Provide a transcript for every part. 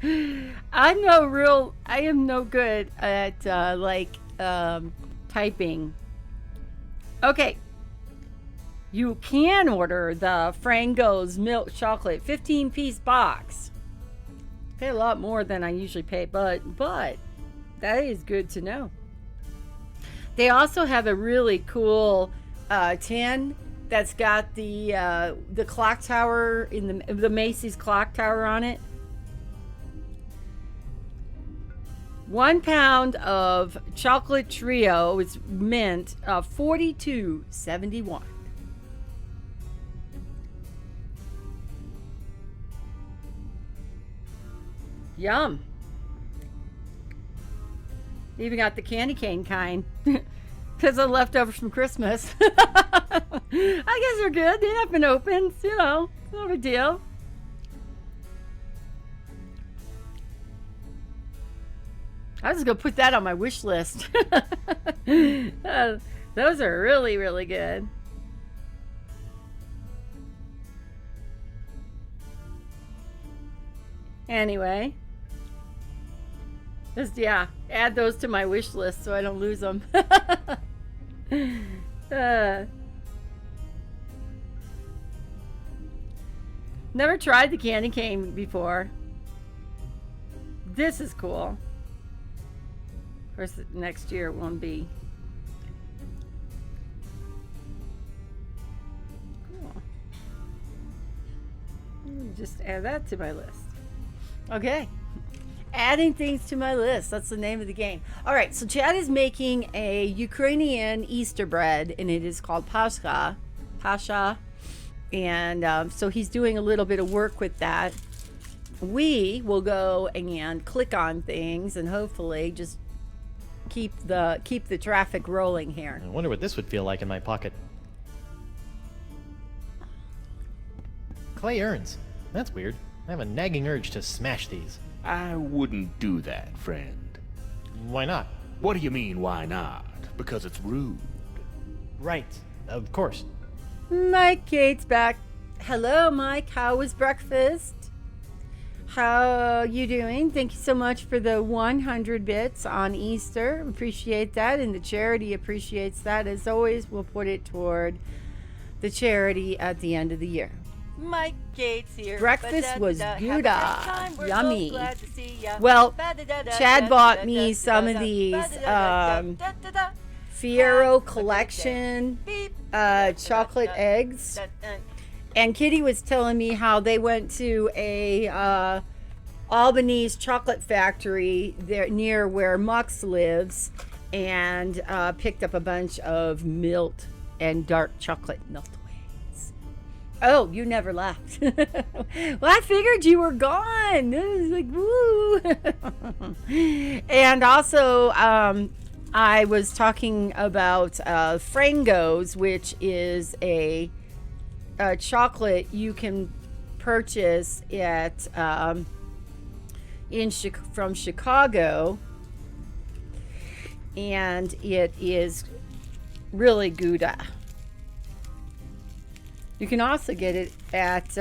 I am no good at typing. Okay. You can order the Frango's milk chocolate 15-piece box. Pay a lot more than I usually pay, but that is good to know. They also have a really cool tin that's got the clock tower in the Macy's clock tower on it. 1 pound of chocolate trio is mint $42.71. Yum. Even got the candy cane kind. Because of leftovers from Christmas. I guess they're good. They haven't been opened. No big deal. I was going to put that on my wish list. Those are really, really good. Anyway. Add those to my wish list so I don't lose them. Never tried the candy cane before. This is cool. Of course, next year it won't be. Cool. Just add that to my list. Okay. Adding things to my list. That's the name of the game. All right. So Chad is making a Ukrainian Easter bread, and it is called Pascha. And so he's doing a little bit of work with that. We will go and click on things and hopefully just keep the traffic rolling here. I wonder what this would feel like in my pocket. Clay urns. That's weird. I have a nagging urge to smash these. I wouldn't do that, friend. Why not? What do you mean, why not? Because it's rude. Right. Of course. Mike Kate's back. Hello, Mike. How was breakfast? How you doing? Thank you so much for the 100 bits on Easter. Appreciate that, and the charity appreciates that. As always, we'll put it toward the charity at the end of the year. Mike Gates here. Breakfast was Gouda. Yummy. So glad to see ya. Well, Chad bought me some of these Fiero collection chocolate eggs. And Kitty was telling me how they went to a Albanese chocolate factory there near where Mux lives and picked up a bunch of milk and dark chocolate meltaways. Oh, you never left. Well, I figured you were gone. It was like, woo. And also, I was talking about Frangos, which is a chocolate you can purchase at from Chicago, and it is really Gouda. You can also get it at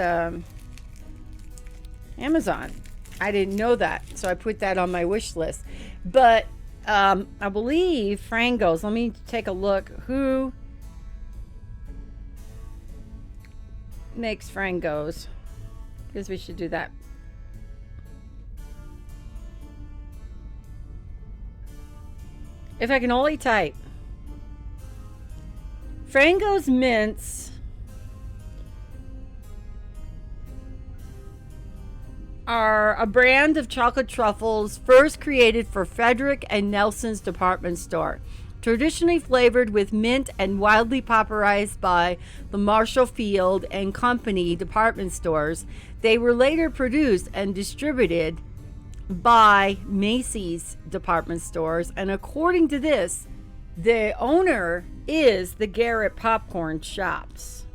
Amazon. I didn't know that, so I put that on my wish list. But I believe Frangos. Let me take a look. Who makes Frangos? Guess we should do that. If I can only type. Frangos mints are a brand of chocolate truffles first created for Frederick and Nelson's department store. Traditionally flavored with mint and widely popularized by the Marshall Field and Company department stores, they were later produced and distributed by Macy's department stores. And according to this, the owner is the Garrett Popcorn Shops.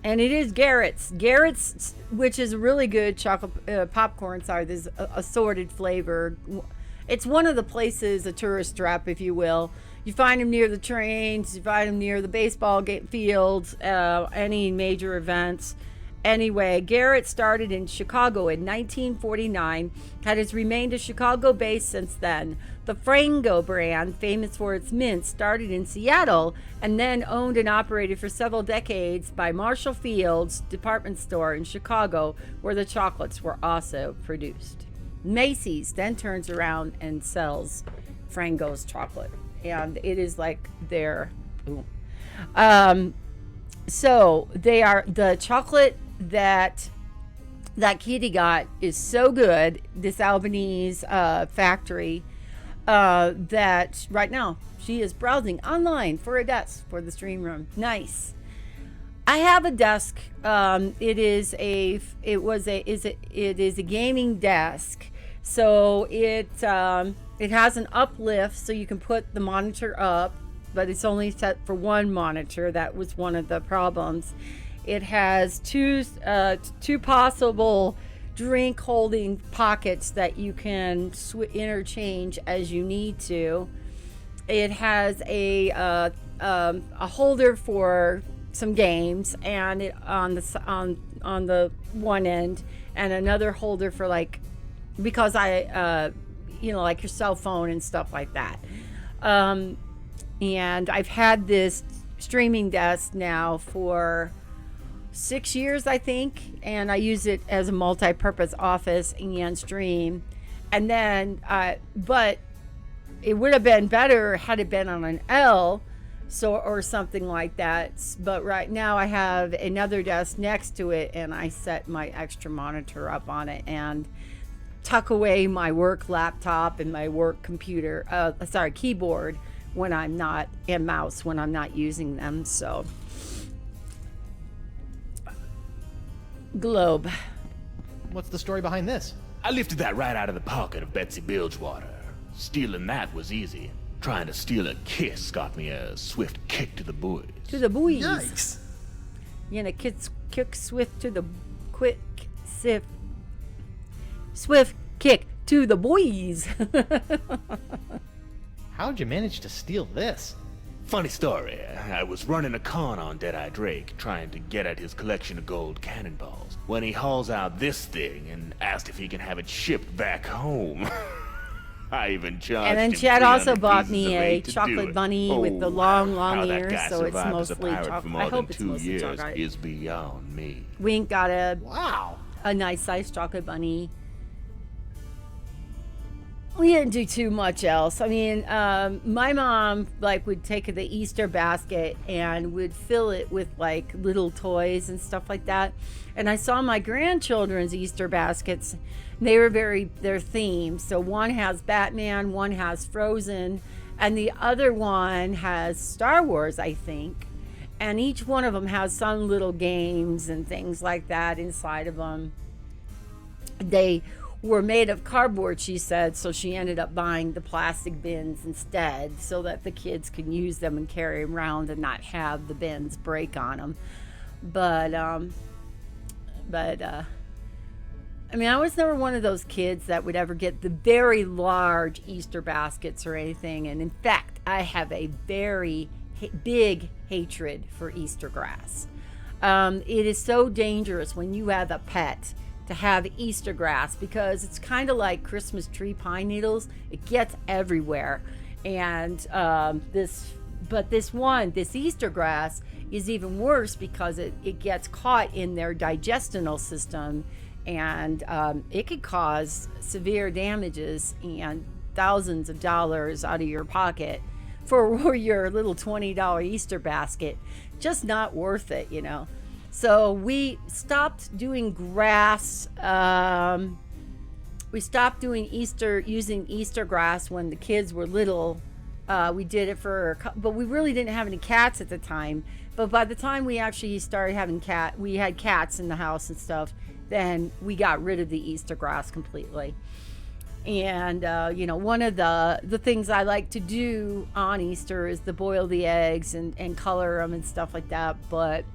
And it is Garrett's. Garrett's, which is a really good chocolate popcorn. Sorry, there's assorted flavor. It's one of the places, a tourist trap, if you will. You find them near the trains. You find them near the baseball fields, any major events. Anyway, Garrett started in Chicago in 1949, has remained a Chicago base since then. The Frango brand, famous for its mint, started in Seattle and then owned and operated for several decades by Marshall Field's department store in Chicago, where the chocolates were also produced. Macy's then turns around and sells Frango's chocolate, and it is like their so they are the chocolate that Kitty got is so good, this Albanese factory, that right now she is browsing online for a desk for the stream room. Nice. I have a desk. It is a gaming desk. So it has an uplift so you can put the monitor up, but it's only set for one monitor. That was one of the problems. It has two possible drink holding pockets that you can interchange as you need to. It has a holder for some games, and it on the one end, and another holder for like, because I like your cell phone and stuff like that. And I've had this streaming desk now for 6 years, I think, and I use it as a multi-purpose office and stream. And then, but it would have been better had it been on an L, or something like that. But right now I have another desk next to it, and I set my extra monitor up on it and tuck away my work laptop and my work computer, keyboard when I'm not, and mouse when I'm not using them. So Globe. What's the story behind this? I lifted that right out of the pocket of Betsy Bilgewater. Stealing that was easy. Trying to steal a kiss got me a swift kick to the boys. To the boys. Yikes. You know, kick swift to the quick swift kick to the boys. How'd you manage to steal this? Funny story, I was running a con on Deadeye Drake, trying to get at his collection of gold cannonballs, when he hauls out this thing and asked if he can have it shipped back home. I even charged And then him Chad also 300 bought pieces me of a eight to do chocolate it. bunny with the long how that ears, guy so it's survived as a mostly pirate for chocolate. more I hope than it's 2 mostly years chocolate. is beyond me. Wink got Wow. a nice sized chocolate bunny. We didn't do too much else. I mean, my mom would take the Easter basket and would fill it with like little toys and stuff like that. And I saw my grandchildren's Easter baskets. They were their themed. So one has Batman, one has Frozen, and the other one has Star Wars, I think. And each one of them has some little games and things like that inside of them. They were made of cardboard, she said, so she ended up buying the plastic bins instead so that the kids can use them and carry them around and not have the bins break on them. But I mean, I was never one of those kids that would ever get the very large Easter baskets or anything. And in fact, I have a very big hatred for Easter grass. It is so dangerous when you have a pet to have Easter grass, because it's kind of like Christmas tree pine needles. It gets everywhere. And this Easter grass is even worse because it gets caught in their digestional system, and it could cause severe damages and thousands of dollars out of your pocket for your little $20 Easter basket. Just not worth it, you know. So we stopped doing grass. We stopped doing using Easter grass when the kids were little. We did it but we really didn't have any cats at the time. But by the time we actually started having we had cats in the house and stuff, then we got rid of the Easter grass completely. And one of the things I like to do on Easter is to boil the eggs and color them and stuff like that. But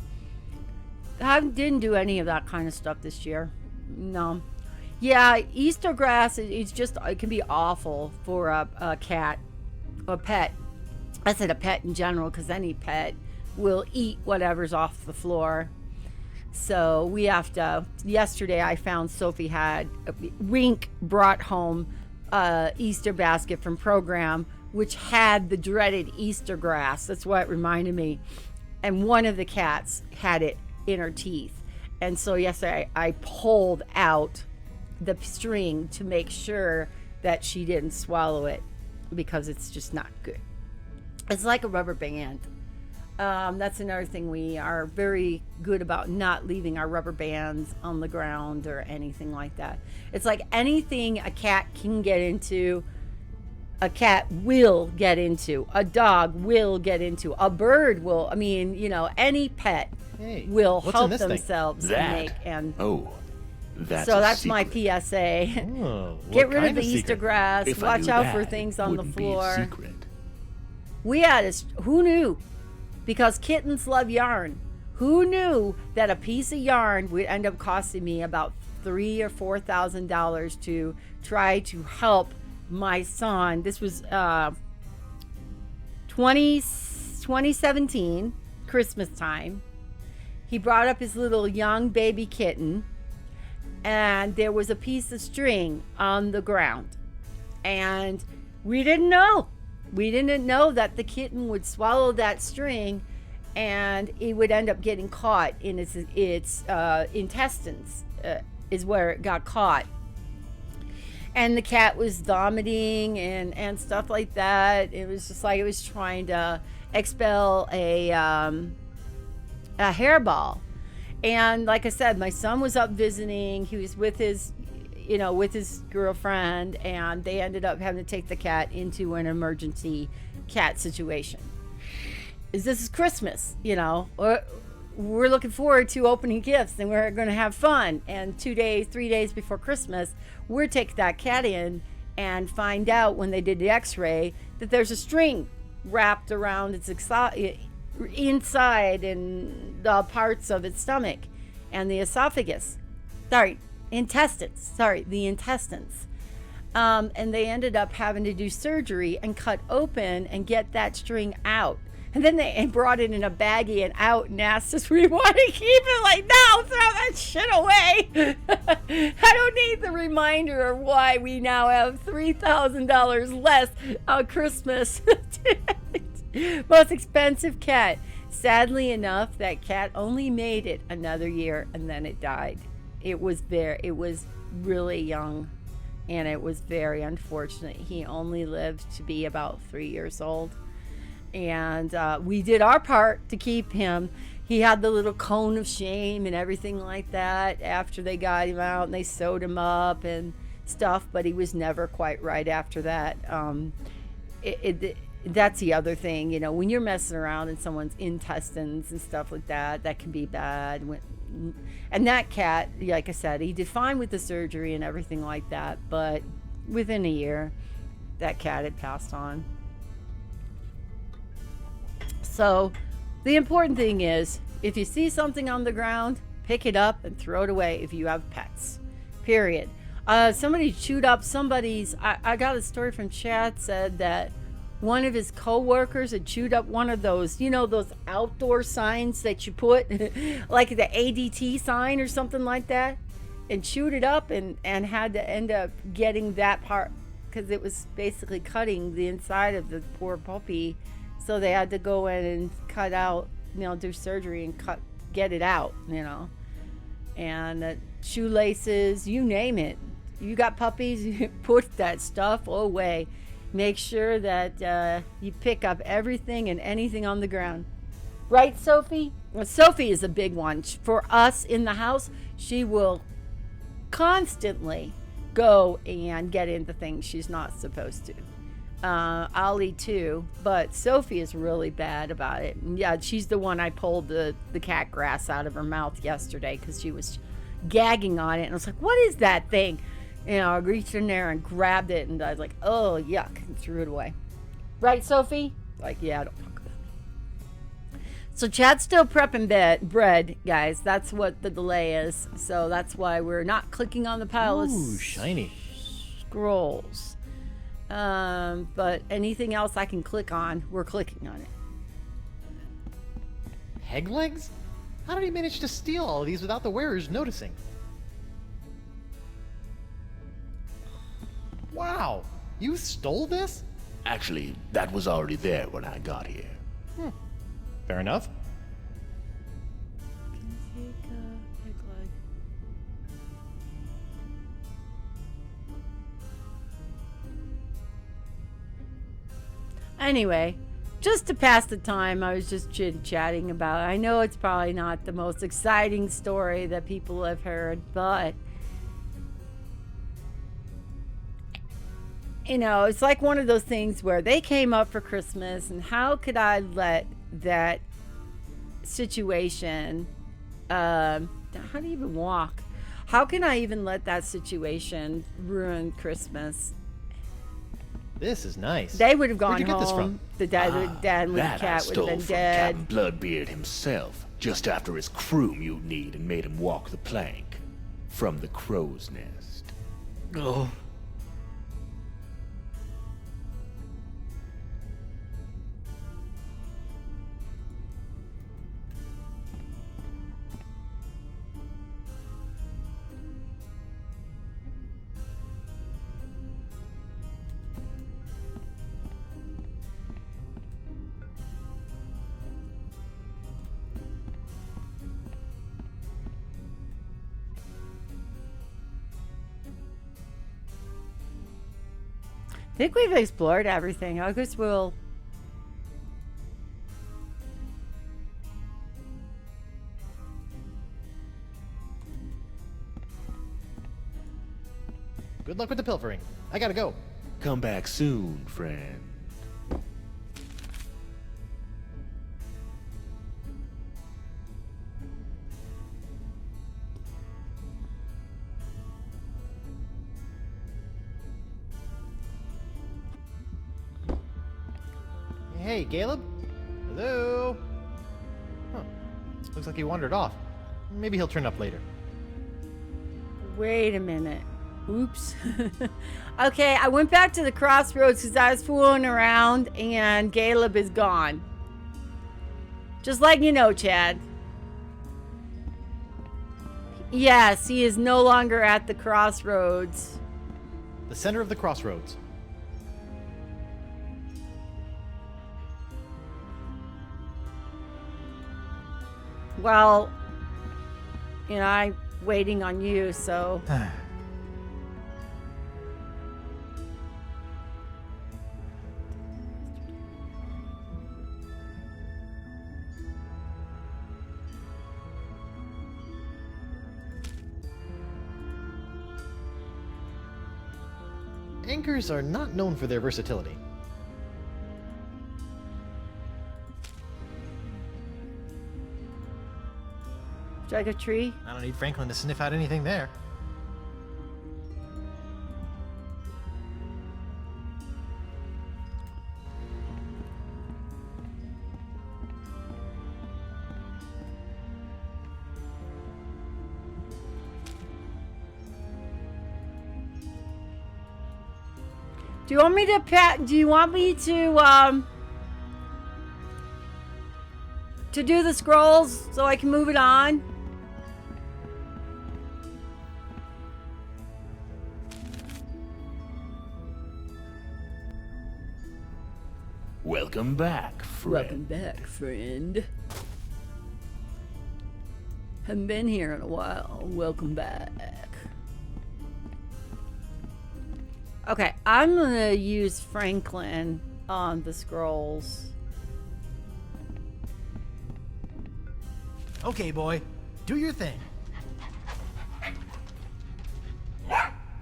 I didn't do any of that kind of stuff this year. No. Yeah, Easter grass it can be awful for a cat, a pet. I said a pet in general because any pet will eat whatever's off the floor. So we have to. Yesterday, I found Sophie had Wink brought home Easter basket from Program, which had the dreaded Easter grass. That's what it reminded me. And one of the cats had it in her teeth. And so yesterday, I pulled out the string to make sure that she didn't swallow it, because it's just not good. It's like a rubber band. That's another thing. We are very good about not leaving our rubber bands on the ground or anything like that. It's like anything a cat can get into, a cat will get into, a dog will get into, a bird will, any pet Hey, will what's in help this thing? themselves and Oh, that's so a that's my secret. PSA. Oh, Get what rid of kind the Easter secret? grass. If I Watch knew out that, for things it on the wouldn't be a floor. secret. We had who knew? Because kittens love yarn. Who knew that a piece of yarn would end up costing me about $3,000 or $4,000 to try to help my son? This was 2017, Christmas time. He brought up his little young baby kitten, and there was a piece of string on the ground. And we didn't know. We didn't know that the kitten would swallow that string and it would end up getting caught in its intestines, is where it got caught. And the cat was vomiting and stuff like that. It was just like it was trying to expel a hairball. And like I said, my son was up visiting. He was with his girlfriend, and they ended up having to take the cat into an emergency cat situation. This is Christmas, we're looking forward to opening gifts, and we're going to have fun. And 3 days before Christmas, we're taking that cat in and find out when they did the x-ray that there's a string wrapped around its inside and the parts of its stomach and the esophagus. The intestines. And they ended up having to do surgery and cut open and get that string out. And then they brought it in a baggie and out and asked us, we want to keep it. Like, no, throw that shit away. I don't need the reminder of why we now have $3,000 less on Christmas. Most expensive cat. Sadly enough, that cat only made it another year, and then it died. It was really young, and it was very unfortunate. He only lived to be about 3 years old. And we did our part to keep him. He had the little cone of shame and everything like that after they got him out and they sewed him up and stuff, but he was never quite right after that. That's the other thing, when you're messing around in someone's intestines and stuff like that, that can be bad. And that cat, like I said, he did fine with the surgery and everything like that, but within a year, that cat had passed on. So the important thing is, if you see something on the ground, pick it up and throw it away if you have pets. Period. Somebody chewed up I got a story from Chad, said that one of his co-workers had chewed up one of those, those outdoor signs that you put, like the ADT sign or something like that, and chewed it up and had to end up getting that part because it was basically cutting the inside of the poor puppy. So they had to go in and cut out, do surgery and get it out, and shoelaces, you name it. You got puppies, put that stuff away. Make sure that you pick up everything and anything on the ground. Right, Sophie? Well, Sophie is a big one. For us in the house, she will constantly go and get into things she's not supposed to. Ollie too, but Sophie is really bad about it. Yeah, she's the one I pulled the cat grass out of her mouth yesterday because she was gagging on it, and I was like, what is that thing? I reached in there and grabbed it, and I was like, oh, yuck, and threw it away. Right, Sophie? Like, yeah, don't talk about it. So Chad's still prepping bread, guys. That's what the delay is. So that's why we're not clicking on the pile of shiny scrolls. But anything else I can click on, we're clicking on it. Peg legs? How did he manage to steal all of these without the wearers noticing? Wow! You stole this? Actually, that was already there when I got here. Fair enough. Anyway, just to pass the time, I was just chit-chatting about it. I know it's probably not the most exciting story that people have heard, but you know, it's like one of those things where they came up for Christmas, and how could I let that situation, how do you even walk? How can I even let that situation ruin Christmas? This is nice. They would have gone Where'd you get this home. from? The dad with the That I cat would stole have been from dead. Captain Bloodbeard himself, just after his crew mutinied and made him walk the plank from the crow's nest. Oh. I think we've explored everything. I guess we'll... Good luck with the pilfering. I gotta go. Come back soon, friend. Hey, Caleb? Hello? Huh. Looks like he wandered off. Maybe he'll turn up later. Wait a minute. Oops. Okay, I went back to the crossroads because I was fooling around and Caleb is gone. Just letting you know, Chad. Yes, he is no longer at the crossroads. The center of the crossroads. Well, you know, I'm waiting on you, so... Anchors are not known for their versatility. Strike a tree? I don't need Franklin to sniff out anything there. Do you want me to do the scrolls so I can move it on? Welcome back, friend. Welcome back, friend. Haven't been here in a while. Welcome back. Okay, I'm gonna use Franklin on the scrolls. Okay, boy. Do your thing.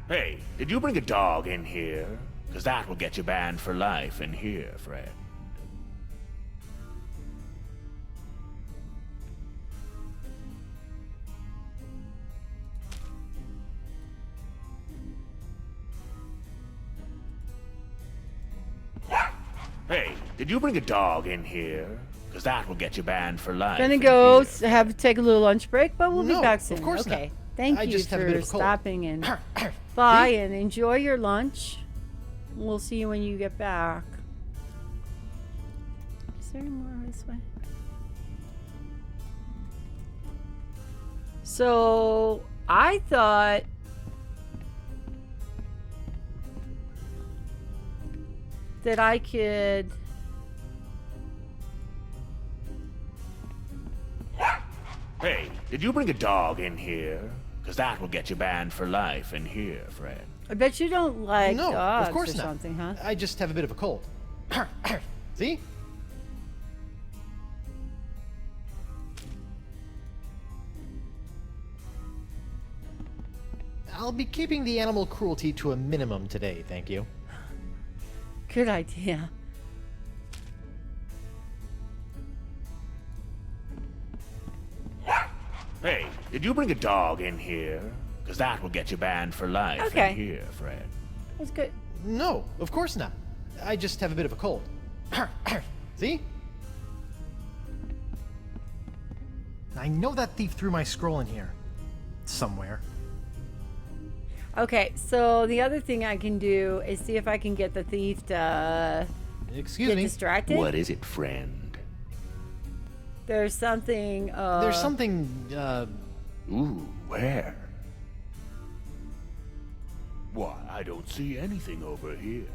Hey, did you bring a dog in here? Because that will get you banned for life in here, friend. Hey, did you bring a dog in here? Because that will get you banned for life. Gonna in go here. take a little lunch break, but we'll be No, back of soon. course Okay. not. Thank I you just have a bit for of a cold. stopping and by and enjoy your lunch. We'll see you when you get back. Is there any more this way? So I thought that I could. Hey, did you bring a dog in here? Because that will get you banned for life in here, friend. I bet you don't like No, dogs of course or not. something, huh? I just have a bit of a cold. See? I'll be keeping the animal cruelty to a minimum today, thank you. Good idea. Hey, did you bring a dog in here? Because that will get you banned for life Okay. in here, friend. That's good. No, of course not. I just have a bit of a cold. See? I know that thief threw my scroll in here. Somewhere. Okay, so the other thing I can do is see if I can get the thief to Excuse get me. distracted. What is it, friend? There's something. There's something, Ooh, where? Why, I don't see anything over here.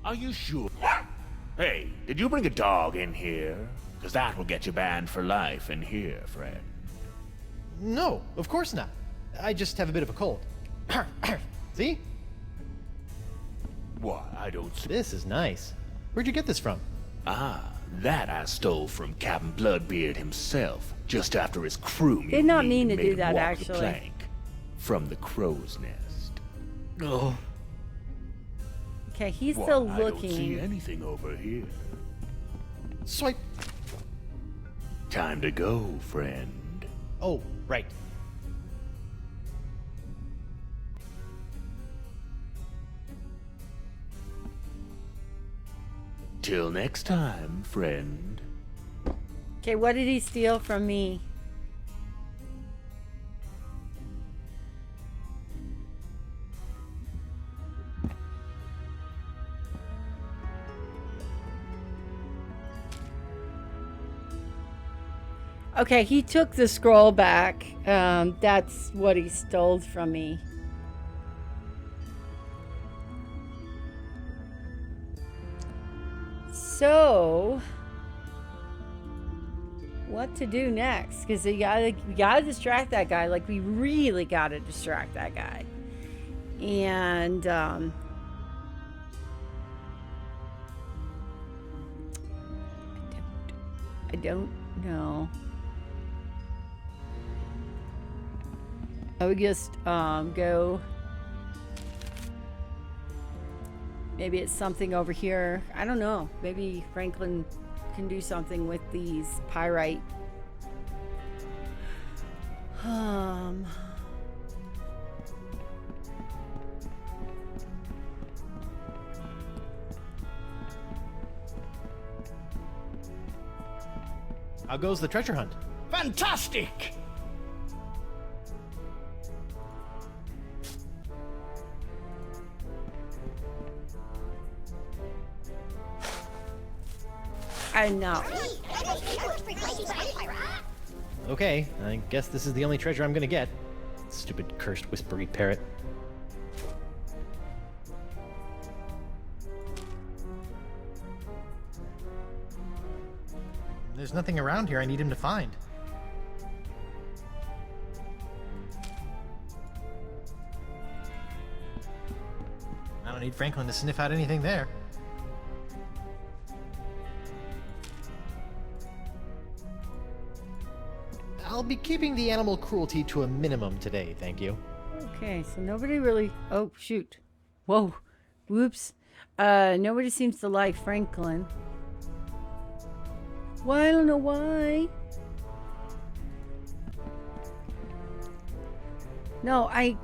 Are you sure? Hey, did you bring a dog in here? Because that will get you banned for life in here, friend. No, of course not. I just have a bit of a cold. See? Why, I don't see... This is nice. Where'd you get this from? Ah, that I stole from Captain Bloodbeard himself, just after his crew Did not mean mutinied and to do made him that, walk the actually. plank from the crow's nest. Oh. Okay, he's Why, still I don't see looking. anything over here. Swipe. Time to go, friend. Oh, right. Till next time, friend. Okay, what did he steal from me? Okay, he took the scroll back. That's what he stole from me. So, what to do next? Because we gotta distract that guy. Like, we really gotta distract that guy. And I don't know. I would just go. Maybe it's something over here. I don't know. Maybe Franklin can do something with these pyrite. How goes the treasure hunt? Fantastic! I know. Okay, I guess this is the only treasure I'm gonna get. Stupid cursed whispery parrot. There's nothing around here I need him to find. I don't need Franklin to sniff out anything there. I'll be keeping the animal cruelty to a minimum today, thank you. Okay, so nobody really. Oh, shoot. Whoa. Whoops. Nobody seems to like Franklin. Why? I don't know why. No, I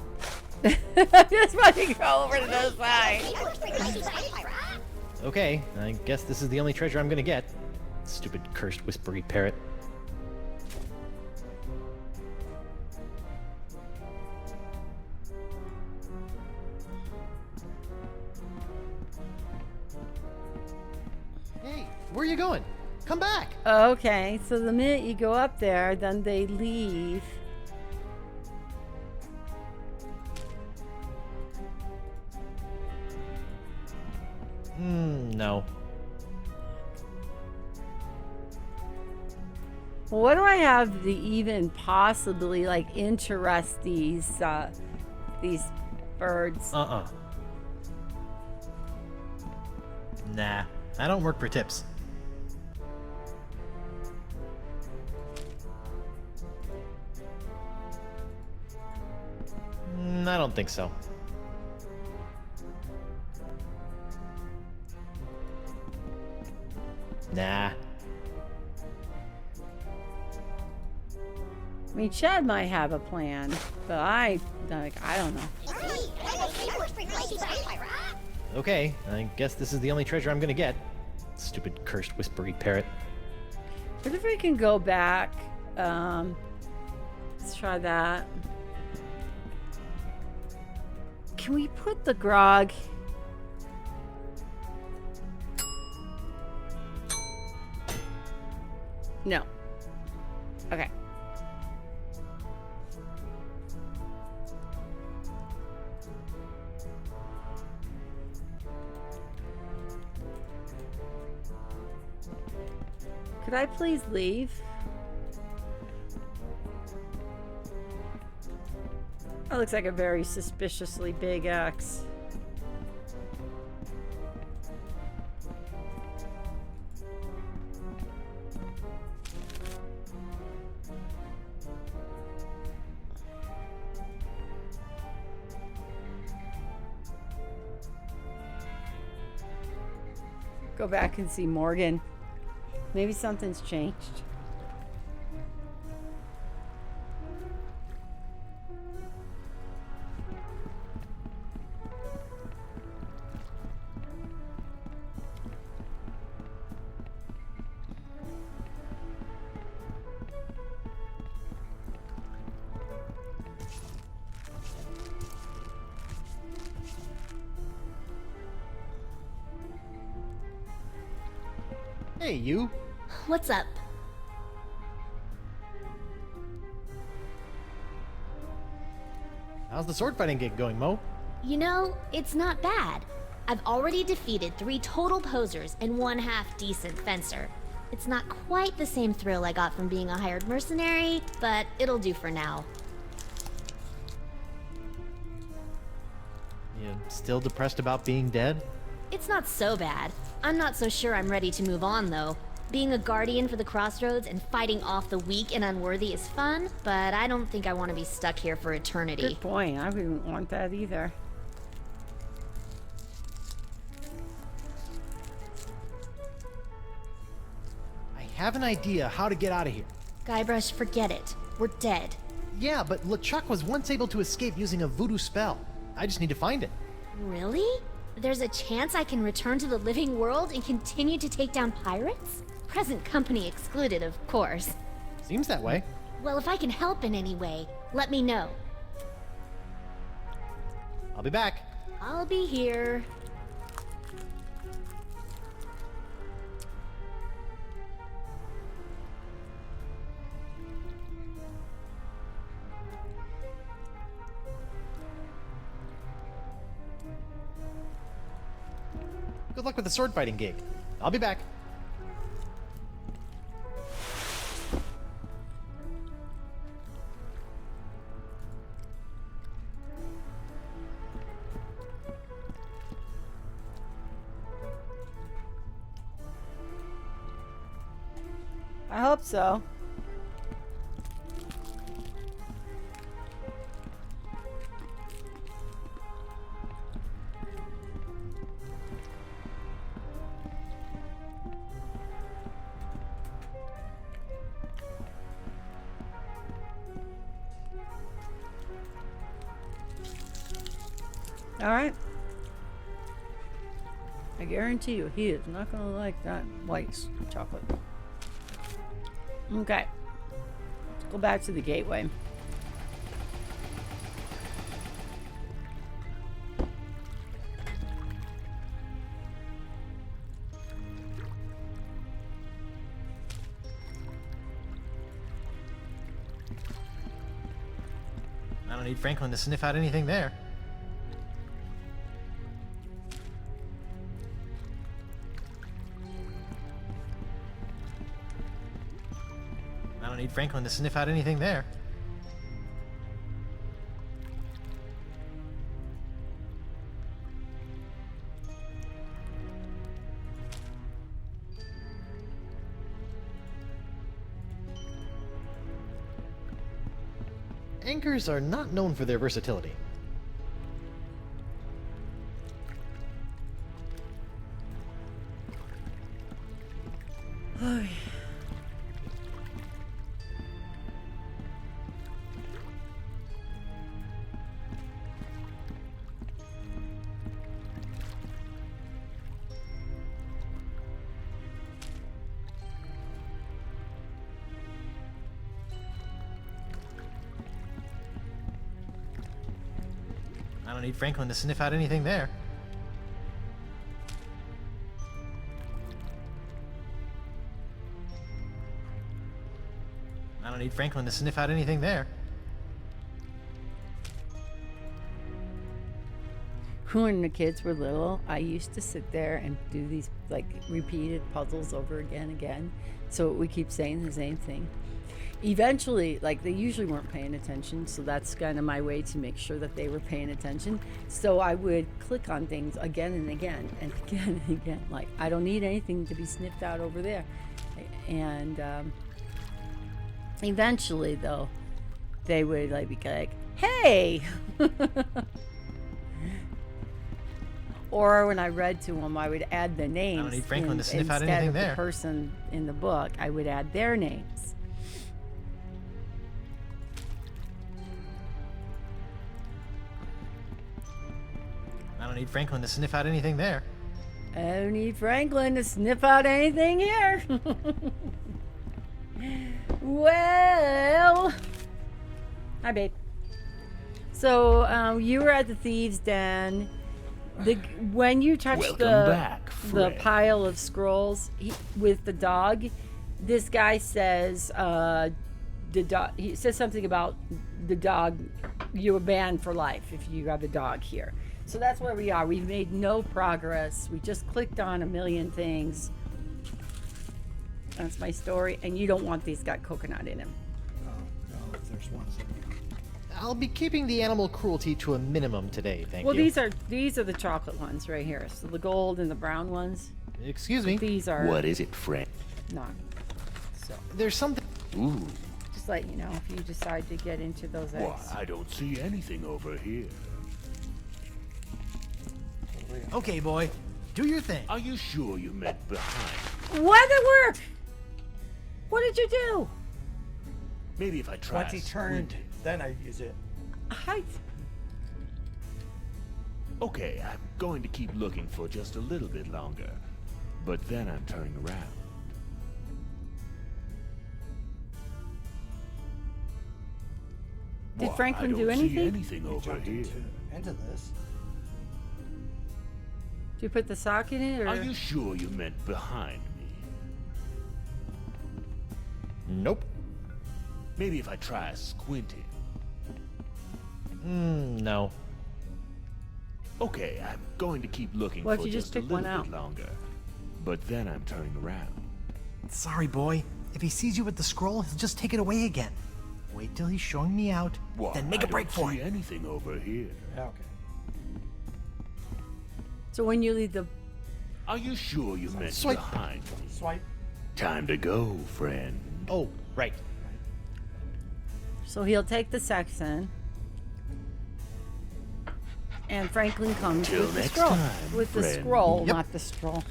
just want to go over to the side. Okay, I guess this is the only treasure I'm gonna get. Stupid cursed whispery parrot. Hey, where are you going? come back. Okay, so the minute you go up there, then they leave. No. What do I have to even possibly like interest these birds? Nah, I don't work for tips. I don't think so. Nah. I mean, Chad might have a plan, but I don't know. Okay, I guess this is the only treasure I'm gonna get. Stupid cursed whispery parrot. What if we can go back? Let's try that. Can we put the grog? No. Okay. Could I please leave? That looks like a very suspiciously big X. Go back and see Morgan. Maybe something's changed. Hey, you. What's up? How's the sword fighting gig going, Mo? You know, it's not bad. I've already defeated 3 total posers and 1 half-decent fencer. It's not quite the same thrill I got from being a hired mercenary, but it'll do for now. You still depressed about being dead? It's not so bad. I'm not so sure I'm ready to move on, though. Being a guardian for the Crossroads and fighting off the weak and unworthy is fun, but I don't think I want to be stuck here for eternity. Good point. I wouldn't want that either. I have an idea how to get out of here. Guybrush, forget it. We're dead. Yeah, but LeChuck was once able to escape using a voodoo spell. I just need to find it. Really? There's a chance I can return to the living world and continue to take down pirates? Present company excluded, of course. Seems that way. Well, if I can help in any way, let me know. I'll be back. I'll be here. Good luck with the sword fighting gig. I'll be back. I hope so. All right. I guarantee you, he is not going to like that white chocolate. Okay. Let's go back to the gateway. I don't need Franklin to sniff out anything there. I don't need Franklin to sniff out anything there. Anchors are not known for their versatility. I don't need Franklin to sniff out anything there. I don't need Franklin to sniff out anything there. When the kids were little, I used to sit there and do these like repeated puzzles over again and again, so we keep saying the same thing. Eventually, like, they usually weren't paying attention, so that's kind of my way to make sure that they were paying attention. So I would click on things again and again and again and again, like, I don't need anything to be sniffed out over there. And eventually, though, they would like be like, hey. Or when I read to them, I would add the names. I don't need Franklin to sniff out instead anything of there. the person in the book, I would add their names. I don't need Franklin to sniff out anything there. I don't need Franklin to sniff out anything here. Well, hi, babe. So you were at the thieves' den. When you touched Welcome back, the Fred. pile of scrolls with the dog, this guy says the dog. He says something about the dog. You are banned for life if you have a dog here. So that's where we are. We've made no progress. We just clicked on a million things. That's my story. And you don't want these got coconut in him. No, if there's one. I'll be keeping the animal cruelty to a minimum today, thank Well, you. these are the chocolate ones right here. So the gold and the brown ones. Excuse me. These are What is it, Fred? not. So There's something... Ooh, just let you know if you decide to get into those why, eggs. I don't see anything over here. Okay, boy. Do your thing. Are you sure you meant behind? What did it work? What did you do? Maybe if I try Once he turned, squinting. then I use it. Okay, I'm going to keep looking for just a little bit longer. But then I'm turning around. Did Why, Franklin I do don't see anything? anything over Jumped here. into this. Did you put the sock in it, or Are you sure you meant behind me? Nope. Maybe if I try squinting. No. Okay, I'm going to keep looking What if for you just just a pick little one bit out? longer. But then I'm turning around. Sorry, boy. If he sees you with the scroll, he'll just take it away again. Wait till he's showing me out, Why, then make I a break don't for see it. anything over here. Okay. so when you leave the Are you sure you meant Swipe. behind me? Swipe. Time to go, friend. Oh, right. so he'll take the section, and Franklin comes Till with the next scroll. time, With the friend. scroll, Yep. not the scroll.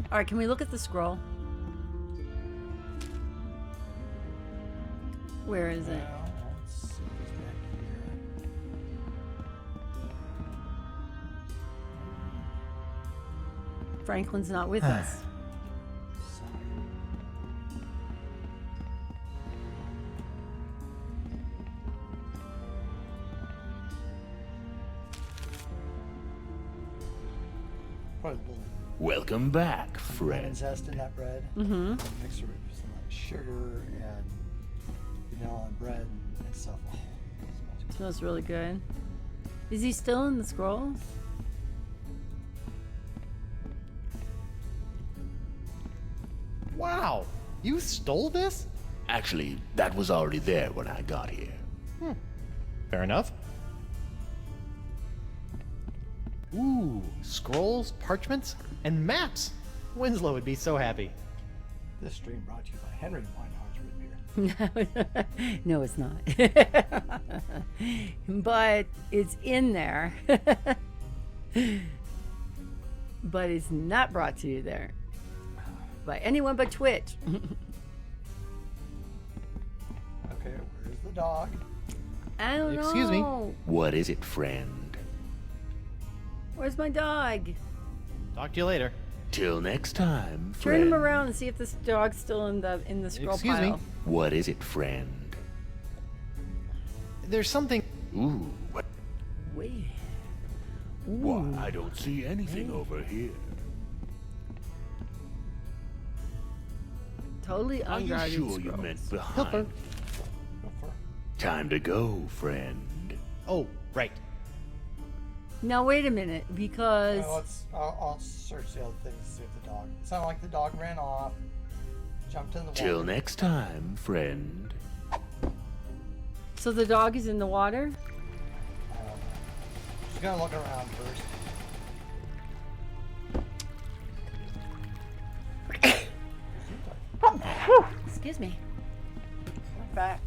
All right, can we look at the scroll? Where is it? Well, let's see who's back here. Franklin's not with us. Probably a little Welcome back, lemon friend. zest in that bread. Mm-hmm. Mix it with some like sugar and vanilla bread and stuff. Oh, it smells good. Smells really good. Is he still in the scrolls? Wow, you stole this? Actually, that was already there when I got here. Fair enough. Ooh, scrolls, parchments, and maps. Winslow would be so happy. This stream brought to you by Henry Weinhard's Root Beer. No, it's not. But it's in there. But it's not brought to you there by anyone but Twitch. Okay, where's the dog? I don't know. Excuse me? What is it, friend? Where's my dog? Talk to you later. Till next time, Turn friend. him around and see if this dog's still in the scroll Excuse me? pile. What is it, friend? There's something. Ooh, what? Wait. Why, I don't see anything over here. Totally Are you unguarded sure you scrolls. meant Hilfer. behind? Go for it. Time to go, friend. Oh, right. Now wait a minute, because I'll search the other things to see if the dog. It sounded like the dog ran off, jumped in the water. Till next time, friend. so the dog is in the water. Just gonna look around first. Excuse me. I'm back.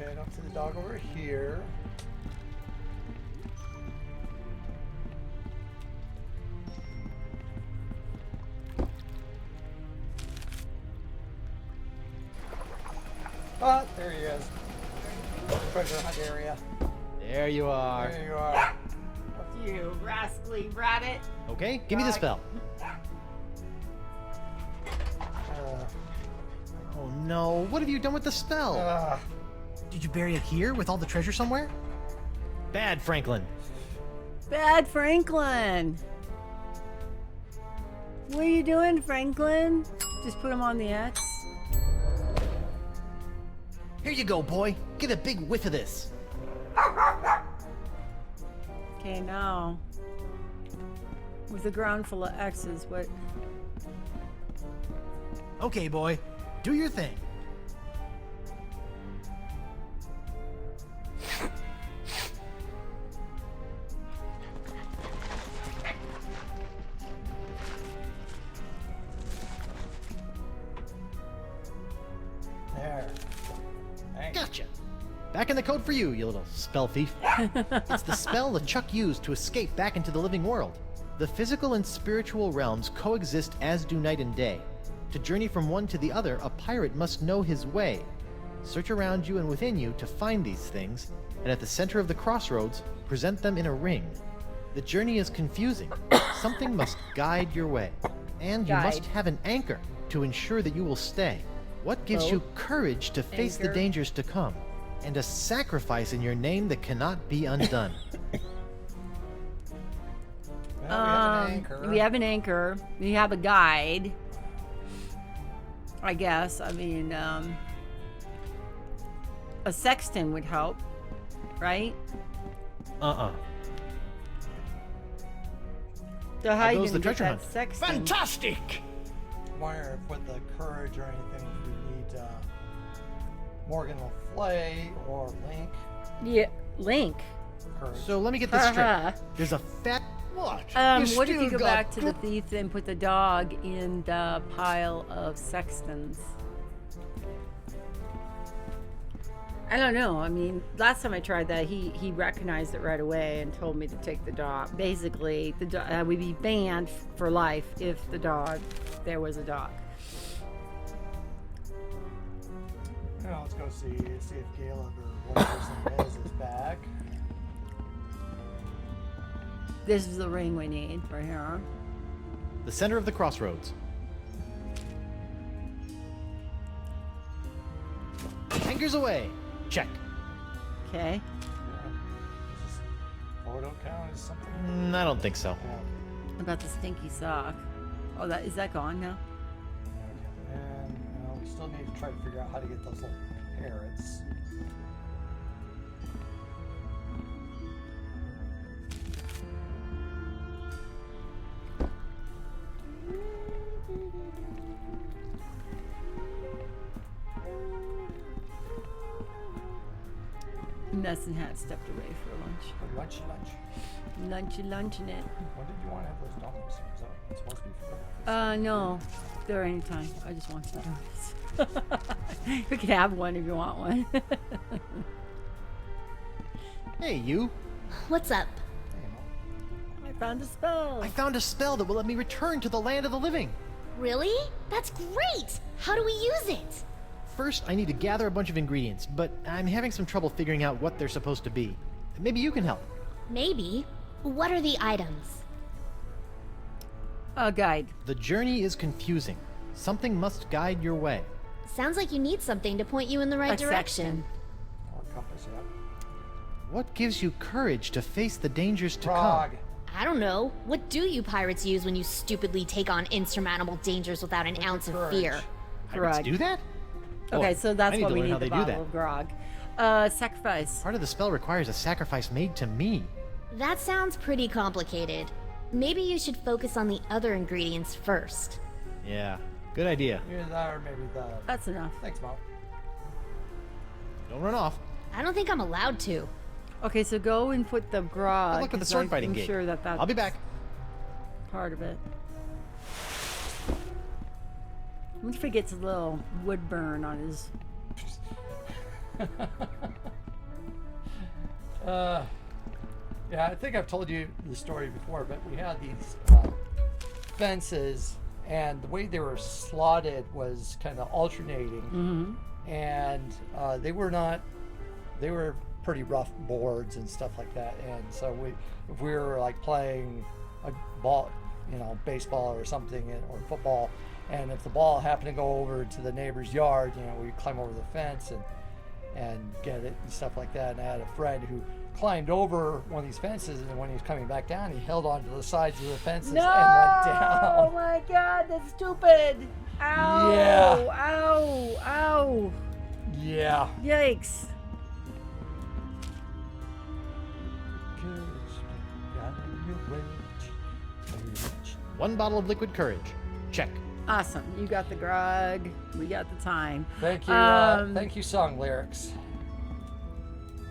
Okay, I don't see the dog over here. Ah, there he is. Treasure hunt area. There you are. There you are. You rascally rabbit. Okay, give me the spell. Oh no, what have you done with the spell? Did you bury it here with all the treasure somewhere? Bad, Franklin. Bad Franklin. What are you doing, Franklin? Just put him on the X. Here you go, boy. Get a big whiff of this. Okay, now. With a ground full of X's, what? Okay, boy. Do your thing. There. Thanks. Gotcha. Back in the code for you, you little spell thief. It's the spell LeChuck used to escape back into the living world. The physical and spiritual realms coexist as do night and day. To journey from one to the other, a pirate must know his way. Search around you and within you to find these things, and at the center of the crossroads, present them in a ring. The journey is confusing. Something must guide your way. And you must Guide. have an anchor to ensure that you will stay. What gives you Boat. courage to face the Anchor. dangers to come? And a sacrifice in your name that cannot be undone. Well, we have an anchor. We have an anchor. We have a guide. I guess. I mean, a sexton would help, right? So how you goes gonna the get treasure that hunt. sexton? Fantastic! Wonder if with the courage or anything we need Morgan Le Fay or Link. Yeah, Link. Courage. So let me get this Haha. straight. There's a fat. What? What if you go back to the thief and put the dog in the pile of sextons? I don't know. I mean, last time I tried that, he recognized it right away and told me to take the dog. Basically, the dog would be banned for life if there was a dog. Now let's go see if Caleb or whatever his name is back. This is the ring we need for here. The center of the crossroads. Anchors away. Check. Okay. Just don't count as something? I don't think so. Yeah. About the stinky sock. Oh, is that gone now? Okay. And we still need to try to figure out how to get those little parrots. Nesson had stepped away for lunch. Lunch. Lunching it. When did you want to have those dumplings? Is that supposed to be for breakfast? No. They're anytime. I just want some donuts. You can have one if you want one. Hey, you. What's up? Hey, Mom. I found a spell. I found a spell that will let me return to the land of the living. Really? That's great! How do we use it? First, I need to gather a bunch of ingredients, but I'm having some trouble figuring out what they're supposed to be. Maybe you can help. Maybe. What are the items? A guide. The journey is confusing. Something must guide your way. Sounds like you need something to point you in the right A direction. section. Or compass, yeah. What gives you courage to face the dangers to Frog. come? I don't know. What do you pirates use when you stupidly take on insurmountable dangers without an ounce of courage. fear? Pirates Grog. do that? Okay, so that's I need what to we learn need how the they do bottle that. of grog. Sacrifice. Part of the spell requires a sacrifice made to me. That sounds pretty complicated. Maybe you should focus on the other ingredients first. Yeah, good idea. Either that or maybe the... That's enough. Thanks, Mom. Don't run off. I don't think I'm allowed to. Okay, so go and put the grog. Good luck with the 'cause sword fighting I'm gig. sure that's I'll be back. part of it. What if he gets a little wood burn on his... Yeah, I think I've told you the story before, but we had these fences, and the way they were slotted was kind of alternating, and they were pretty rough boards and stuff like that. And so if we were like playing a ball, baseball or something, or football, and if the ball happened to go over to the neighbor's yard, we'd climb over the fence and get it and stuff like that. And I had a friend who climbed over one of these fences, and when he was coming back down, he held onto the sides of the fences and went Oh down. my god, that's stupid! Ow! Yeah. Ow! Ow! Yeah. Yikes! One bottle of liquid courage. Check. Awesome. You got the grog. We got the time. Thank you, song lyrics.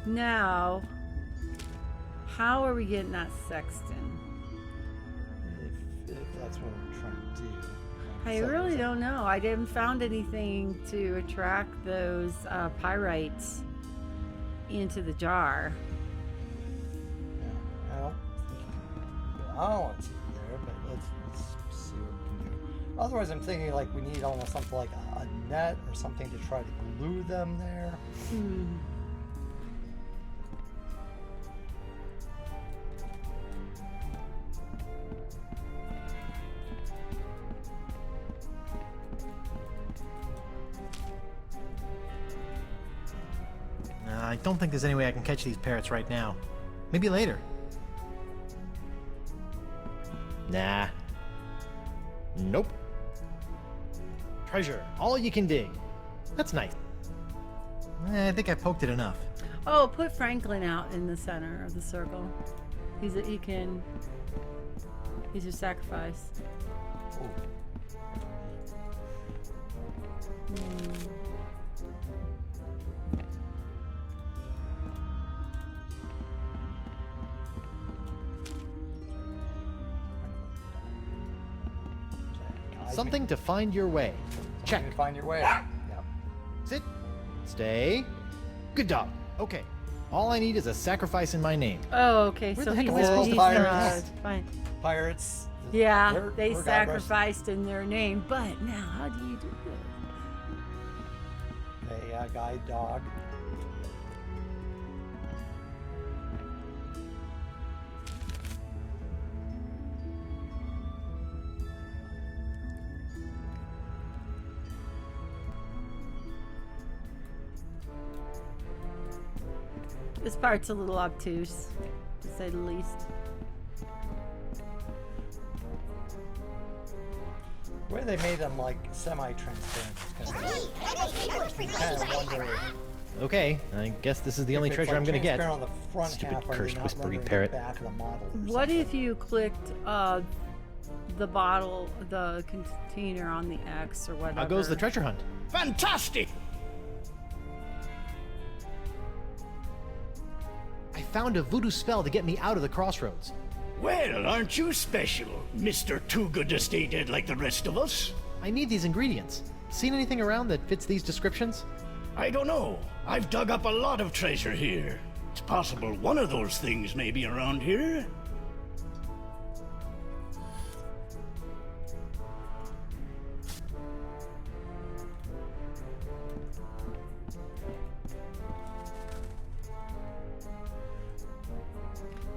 Now, how are we getting that sexton? If that's what we're trying to do. I really don't know. I didn't found anything to attract those pyrites into the jar. Yeah, I don't want to there, but let's see what we can do. Otherwise, I'm thinking like we need almost something like a net or something to try to glue them there. I don't think there's any way I can catch these parrots right now. Maybe later. Nah. Nope. Treasure, all you can dig. That's nice. I think I poked it enough. Oh, put Franklin out in the center of the circle. He's your sacrifice. Something to find your way. Check. Something to find your way. Yep. Sit. Stay. Good dog. Okay. All I need is a sacrifice in my name. Oh, okay. Where So the heck he's, am I supposed he's to find pirates? fine. Pirates. Yeah, We're they God sacrificed in their name. But now, how do you do this? A guide dog. This part's a little obtuse. to say the least. The way they made them like semi-transparent is kind of you kind of wonder Okay, I guess this is the only if it's, treasure like, I'm gonna get. transparent on the front Stupid half, are they cursed not whispering rendering the parrot. back of the model or What something? if you clicked the bottle, the container on the X or whatever? How goes the treasure hunt? Fantastic! I found a voodoo spell to get me out of the crossroads. Well, aren't you special, Mr. Too Good to Stay Dead like the rest of us? I need these ingredients. Seen anything around that fits these descriptions? I don't know. I've dug up a lot of treasure here. It's possible one of those things may be around here.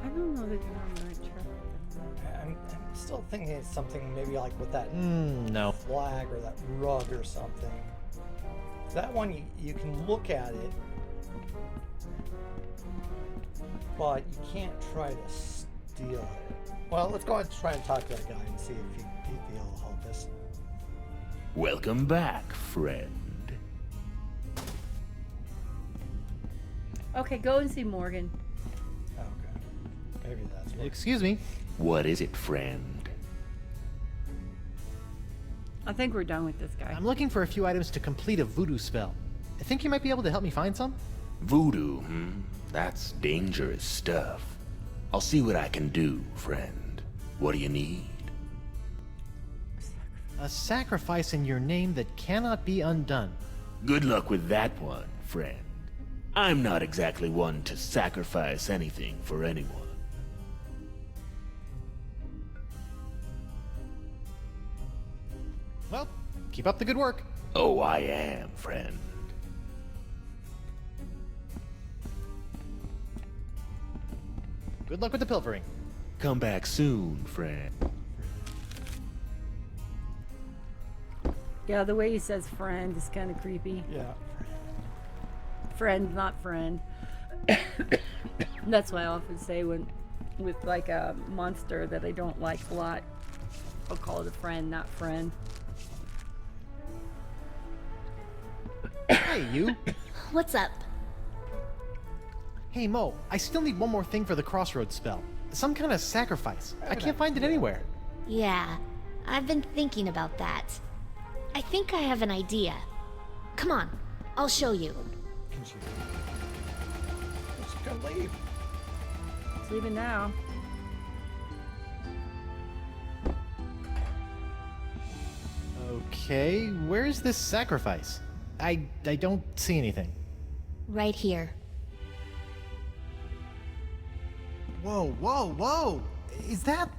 I don't know that you're on the right track. I'm still thinking it's something maybe like with that No. flag or that rug or something. That one, you can look at it, but you can't try to steal it. Well, let's go ahead and try and talk to that guy and see if he'll help us. Welcome back, friend. Okay, go and see Morgan. Okay. Maybe that's what. Excuse me. What is it, friend? I think we're done with this guy. I'm looking for a few items to complete a voodoo spell. I think you might be able to help me find some? Voodoo, That's dangerous stuff. I'll see what I can do, friend. What do you need? A sacrifice in your name that cannot be undone. Good luck with that one, friend. I'm not exactly one to sacrifice anything for anyone. Well, keep up the good work. Oh, I am, friend. Good luck with the pilfering. Come back soon, friend. Yeah, the way he says friend is kind of creepy. Yeah. Friend, not friend. That's why I often say when with like a monster that I don't like a lot, I'll call it a friend, not friend. Hey, you. What's up? Hey, Mo, I still need one more thing for the crossroads spell. Some kind of sacrifice. I can't find it anywhere. Yeah, I've been thinking about that. I think I have an idea. Come on, I'll show you. Can she? She could leave. Let's leave it now. Okay, where's this sacrifice? I don't see anything. Right here. Whoa, whoa, whoa! Is that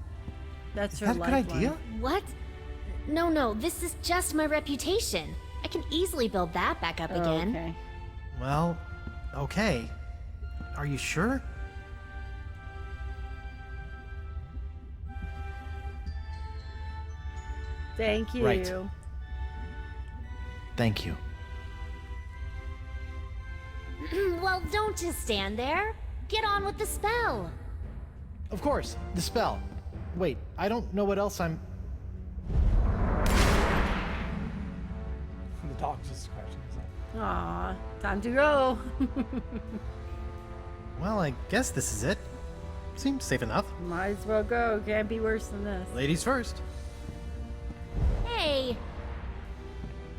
That's her that a good lifeline. idea? What? No, this is just my reputation. I can easily build that back up Oh, again. okay. Well, okay. Are you sure? Thank you. Right. Thank you. Well, don't just stand there. Get on with the spell. Of course, the spell. Wait, I don't know what else I'm... The dog's just scratching his head. Aw, time to go. Well, I guess this is it. Seems safe enough. Might as well go. Can't be worse than this. Ladies first. Hey,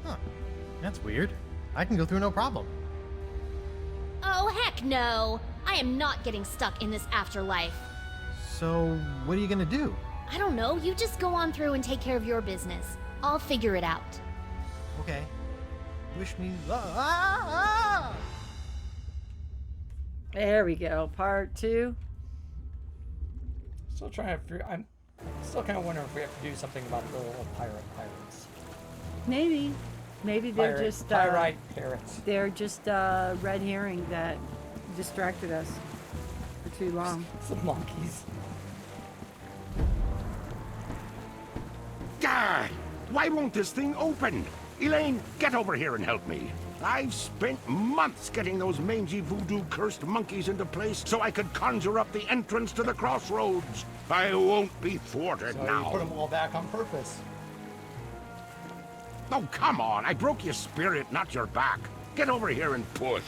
Huh. That's weird. I can go through no problem. oh heck no. I am not getting stuck in this afterlife. So, what are you gonna do? I don't know, you just go on through and take care of your business. I'll figure it out. Okay. Wish me luck. Ah! There we go. Part 2. Still trying to figure. I'm still kind of wondering if we have to do something about the little pirates. Maybe. Maybe they're just Pyrite parrots. they're just red herring that distracted us for too long. Some monkeys. Gah! Why won't this thing open? Elaine, get over here and help me. I've spent months getting those mangy voodoo-cursed monkeys into place so I could conjure up the entrance to the crossroads. I won't be thwarted So now. you put them all back on purpose. Oh, come on. I broke your spirit, not your back. Get over here and push.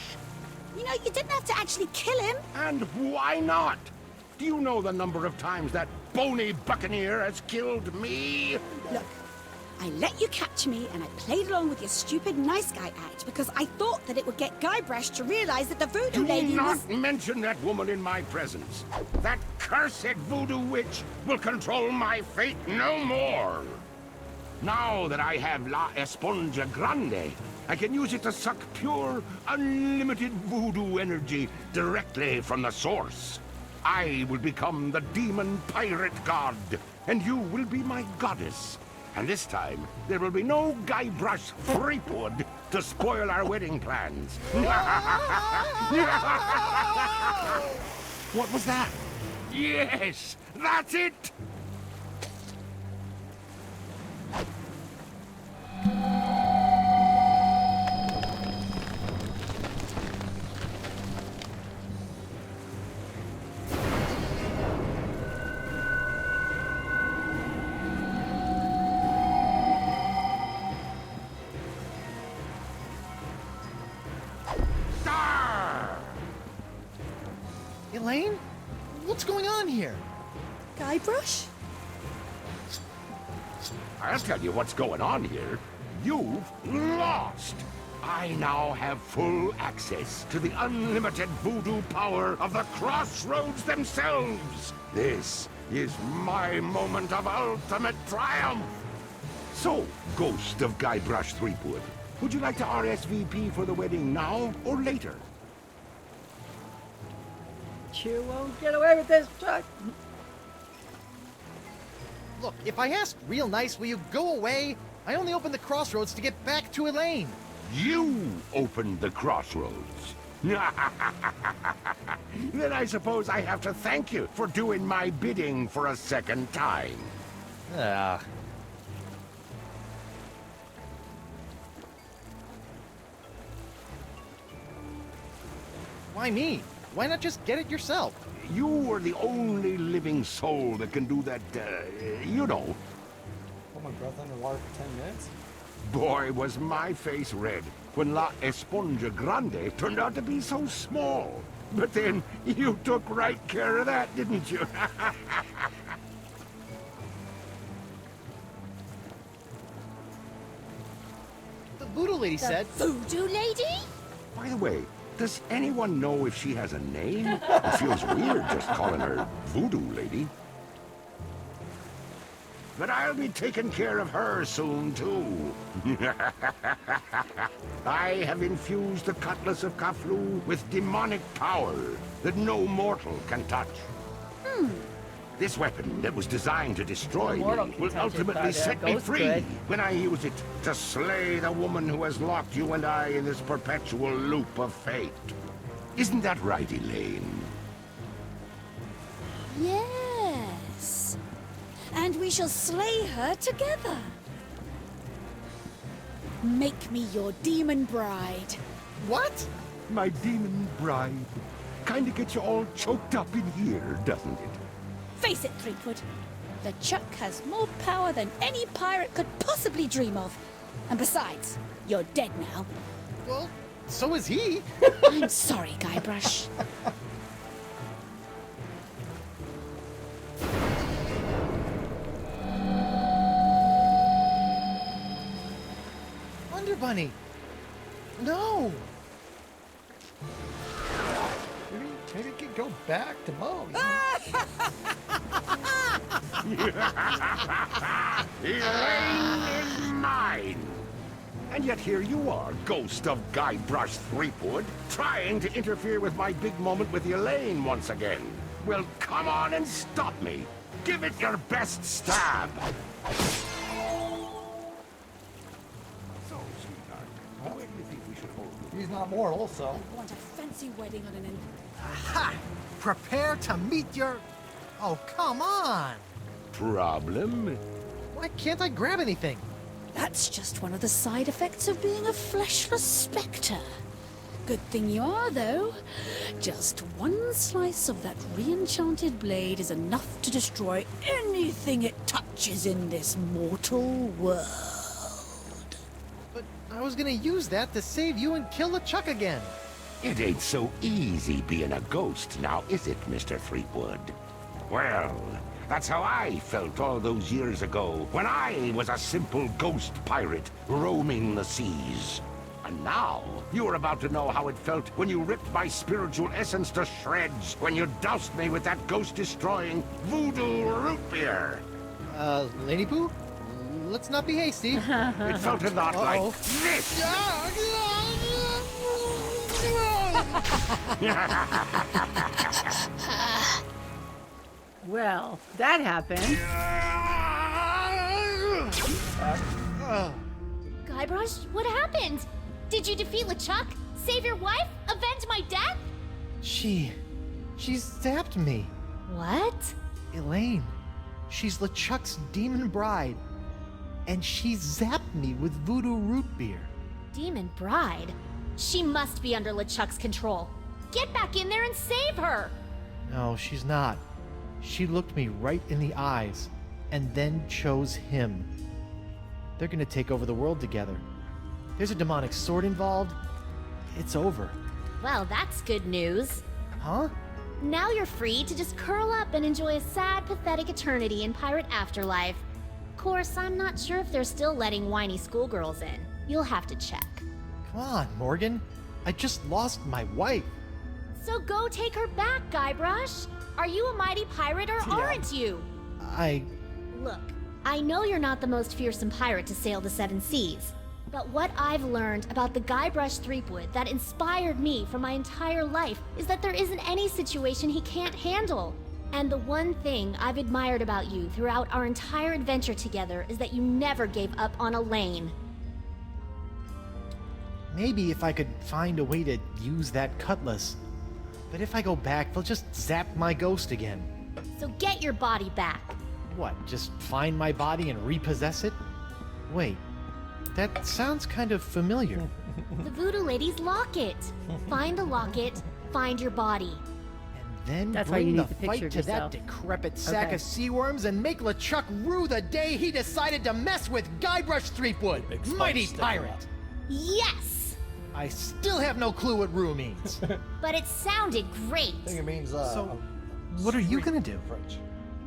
You know, you didn't have to actually kill him. And why not? Do you know the number of times that bony buccaneer has killed me? Look, I let you catch me and I played along with your stupid nice guy act because I thought that it would get Guybrush to realize that the voodoo Do lady not was... mention that woman in my presence. That cursed voodoo witch will control my fate no more. Now that I have La Esponja Grande, I can use it to suck pure, unlimited voodoo energy directly from the source. I will become the demon pirate god, and you will be my goddess. And this time, there will be no Guybrush Threepwood to spoil our wedding plans. What was that? Yes, that's it! Elaine? What's going on here? Guybrush? I'll tell you what's going on here. You've lost. I now have full access to the unlimited voodoo power of the Crossroads themselves. This is my moment of ultimate triumph. So, Ghost of Guybrush Threepwood, would you like to RSVP for the wedding now or later? You won't get away with this, Chuck. Look, if I ask real nice, will you go away? I only opened the crossroads to get back to Elaine. You opened the crossroads. Then I suppose I have to thank you for doing my bidding for a second time. Ah. Why me? Why not just get it yourself? You are the only living soul that can do that, you know. Hold my breath underwater for 10 minutes. Boy, was my face red when La Esponja Grande turned out to be so small. But then you took right care of that, didn't you? The voodoo lady said... Voodoo lady? By the way, does anyone know if she has a name? It feels weird just calling her Voodoo Lady. But I'll be taking care of her soon, too. I have infused the Cutlass of Kaflu with demonic power that no mortal can touch. This weapon that was designed to destroy mortal me can will touch it, ultimately but, set me goes free good. when I use it to slay the woman who has locked you and I in this perpetual loop of fate. Isn't that right, Elaine? Yes. And we shall slay her together. Make me your demon bride. What? My demon bride. Kinda gets you all choked up in here, doesn't it? Face it, Threepwood. The Chuck has more power than any pirate could possibly dream of. And besides, you're dead now. Well, so is he. I'm sorry, Guybrush. Wonder Bunny. No. Maybe it could go back to Mo. Elaine is mine! And yet here you are, ghost of Guybrush Threepwood, trying to interfere with my big moment with Elaine once again. Well, come on and stop me. Give it your best stab. So, sweetheart, where do you think we should hold it? He's not mortal, so. I want a fancy wedding on an... Ha! Prepare to meet your... Oh, come on! Problem? Why can't I grab anything? That's just one of the side effects of being a fleshless spectre. Good thing you are, though. Just one slice of that re-enchanted blade is enough to destroy anything it touches in this mortal world. But I was gonna use that to save you and kill LeChuck again. It ain't so easy being a ghost now, is it, Mr. Threepwood? Well, that's how I felt all those years ago, when I was a simple ghost pirate roaming the seas. And now, you're about to know how it felt when you ripped my spiritual essence to shreds, when you doused me with that ghost-destroying voodoo root beer. Lady Pooh? Let's not be hasty. It felt a lot like this. Well, that happened. Guybrush, what happened? Did you defeat LeChuck? Save your wife? Avenge my death? She zapped me. What? Elaine, she's LeChuck's demon bride. And she zapped me with voodoo root beer. Demon bride? She must be under LeChuck's control. Get back in there and save her! No, she's not. She looked me right in the eyes, and then chose him. They're gonna take over the world together. There's a demonic sword involved. It's over. Well, that's good news. Huh? Now you're free to just curl up and enjoy a sad, pathetic eternity in Pirate Afterlife. Of course, I'm not sure if they're still letting whiny schoolgirls in. You'll have to check. Come on, Morgan. I just lost my wife. So go take her back, Guybrush. Are you a mighty pirate or aren't you? Look, I know you're not the most fearsome pirate to sail the seven seas. But what I've learned about the Guybrush Threepwood that inspired me for my entire life is that there isn't any situation he can't handle. And the one thing I've admired about you throughout our entire adventure together is that you never gave up on Elaine. Maybe if I could find a way to use that cutlass. But if I go back, they'll just zap my ghost again. So get your body back. What, just find my body and repossess it? Wait, that sounds kind of familiar. The Voodoo Lady's locket. Find the locket, find your body. Then That's why you bring need the the picture fight of to that yourself. decrepit sack Okay. of sea worms and make LeChuck rue the day he decided to mess with Guybrush Threepwood, Big sponge mighty sticking pirate. out. Yes! I still have no clue what rue means. But it sounded great. I think it means, So, what are you gonna do? French.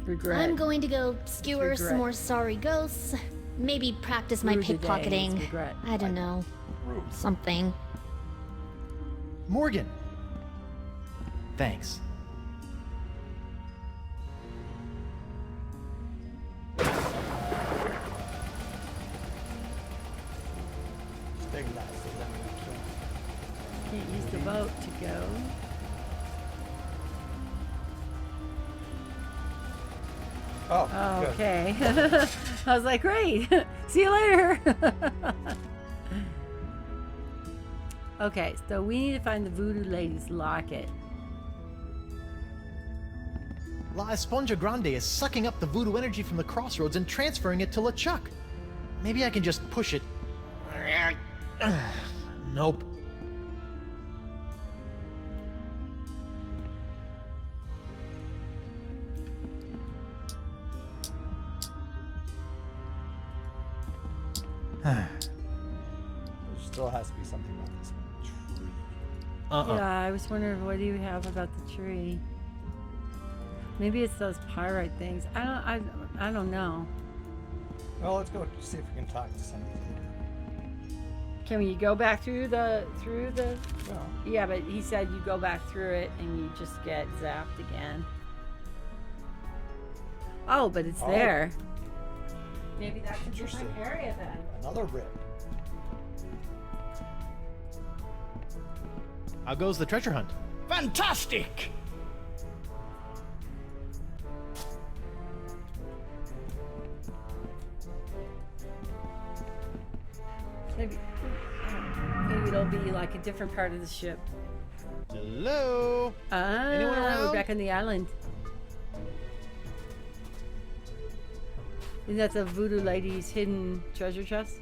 Regret. I'm going to go skewer Regret. some more sorry ghosts. Maybe practice my Rue today is pickpocketing. regret. I don't know. Something. Morgan. Thanks. Big knife for them. Can't use the boat to go. Oh, good. Okay. I was like, great. See you later. Okay, so we need to find the Voodoo Lady's locket. La Esponja Grande is sucking up the voodoo energy from the crossroads and transferring it to LeChuck. Maybe I can just push it. Nope. There still has to be something about this tree. Yeah, I was wondering, what do you have about the tree? Maybe it's those pyrite things. I don't know. Well, let's go see if we can talk to somebody. Can you go back through the Well, Yeah, but he said you go back through it and you just get zapped again. Oh, but it's Oh. there. Maybe that's a Interesting. different area then. another rip. How goes the treasure hunt? Fantastic! Maybe it'll be like a different part of the ship. Hello? Ah, Anyone we're around? back on the island. Isn't that the voodoo lady's hidden treasure chest?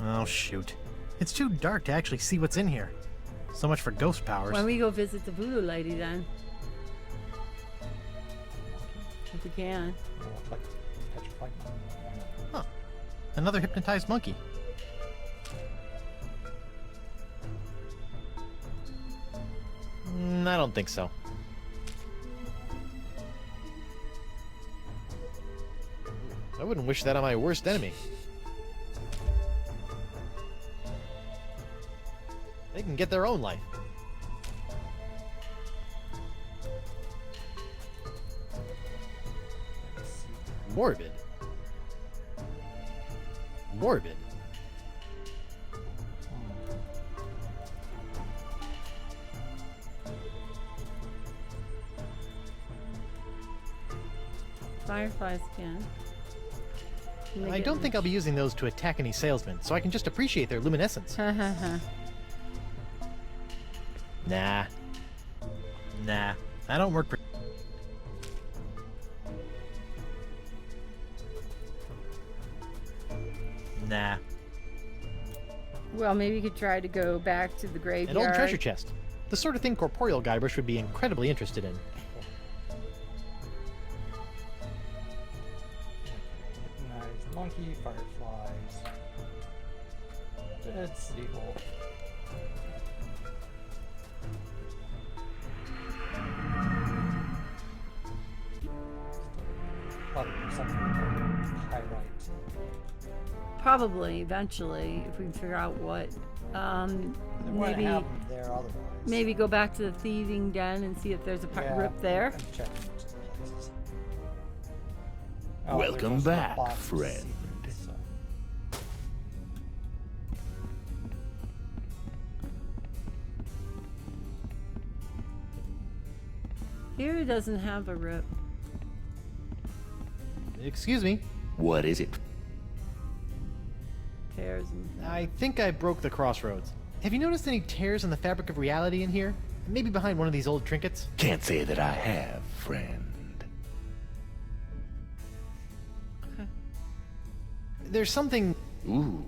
Oh, shoot. It's too dark to actually see what's in here. So much for ghost powers. Why don't we go visit the voodoo lady then? If we can. Like petrified. Huh. Another hypnotized monkey. I don't think so. I wouldn't wish that on my worst enemy. They can get their own life. Morbid. Morbid. Firefly skin. I don't think I'll be using those to attack any salesmen, so I can just appreciate their luminescence. Nah. Nah. I don't work for... Nah. Well, maybe you could try to go back to the An graveyard. old treasure chest. The sort of thing Corporeal Guybrush would be incredibly interested in. Nice monkey, fireflies. Dead seagull. Probably something pyrite. Probably, eventually, if we can figure out what. They wouldn't Maybe, have them there otherwise. maybe go back to the thieving den and see if there's a rip there. And check some places. Oh, Welcome there's also the back, box friend. so. Here it doesn't have a rip. Excuse me. What is it? Tears and I think I broke the crossroads. Have you noticed any tears in the fabric of reality in here? Maybe behind one of these old trinkets? Can't say that I have, friend. There's something... Ooh.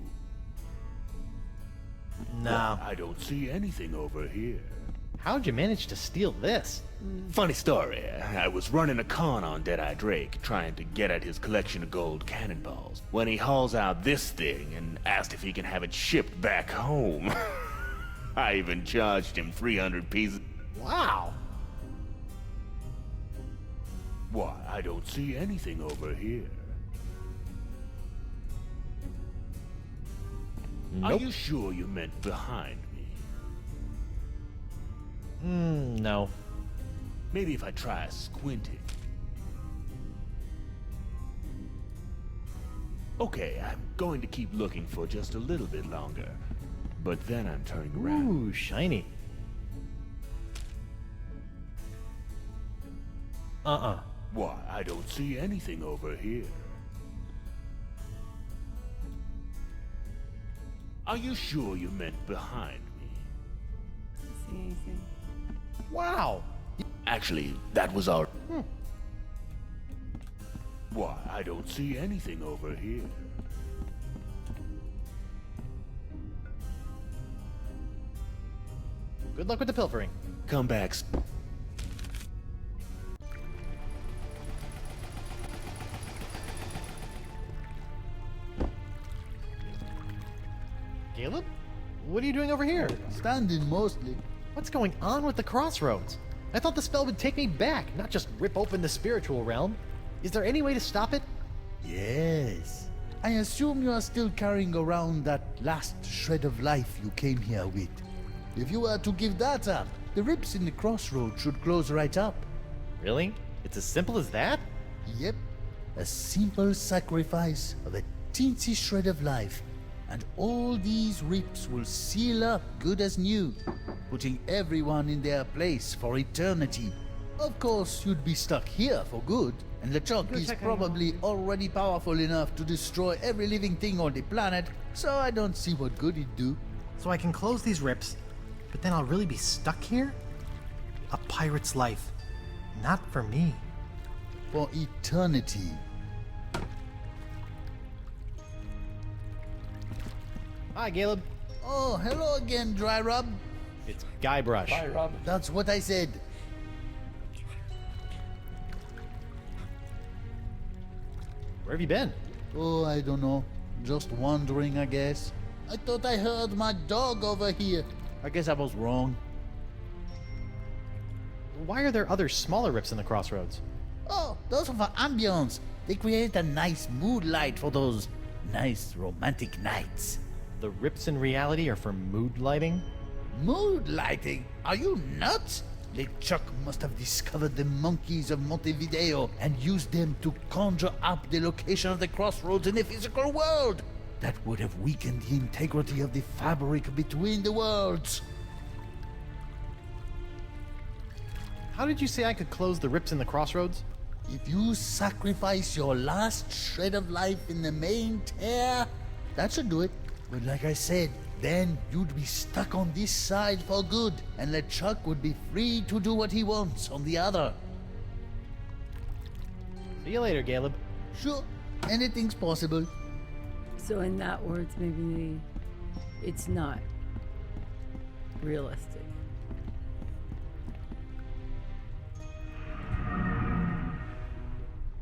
No. Well, I don't see anything over here. How'd you manage to steal this? Funny story. I was running a con on Deadeye Drake, trying to get at his collection of gold cannonballs, when he hauls out this thing and asked if he can have it shipped back home. I even charged him 300 pieces. Wow. Why, I don't see anything over here. Nope. Are you sure you meant behind me? No. Maybe if I try squinting. Okay, I'm going to keep looking for just a little bit longer. But then I'm turning around. Ooh, shiny. Why, I don't see anything over here. Are you sure you meant behind me? see anything. Wow. Actually, that was our... Why, I don't see anything over here. Good luck with the pilfering. Come back. Caleb? What are you doing over here? Standing mostly. What's going on with the crossroads? I thought the spell would take me back, not just rip open the spiritual realm. Is there any way to stop it? Yes. I assume you are still carrying around that last shred of life you came here with. If you were to give that up, the rips in the crossroads should close right up. Really? It's as simple as that? Yep. A simple sacrifice of a teensy shred of life, and all these rips will seal up good as new, putting everyone in their place for eternity. Of course, you'd be stuck here for good, and LeChuck is probably already powerful enough to destroy every living thing on the planet, so I don't see what good it'd do. So I can close these rips, but then I'll really be stuck here? A pirate's life. Not for me. For eternity. Hi, Caleb. Oh, hello again, Dry Rub. It's Guybrush. Bye, Rob. That's what I said. Where have you been? Oh, I don't know. Just wandering, I guess. I thought I heard my dog over here. I guess I was wrong. Why are there other smaller rips in the crossroads? Oh, those are for ambience. They create a nice mood light for those nice romantic nights. The rips in reality are for mood lighting? Mood lighting? Are you nuts? LeChuck must have discovered the monkeys of Montevideo and used them to conjure up the location of the crossroads in the physical world. That would have weakened the integrity of the fabric between the worlds. How did you say I could close the rips in the crossroads? If you sacrifice your last shred of life in the main tear, that should do it. But like I said, then you'd be stuck on this side for good, and LeChuck would be free to do what he wants on the other. See you later, Caleb. Sure, anything's possible. So in that words, maybe it's not realistic.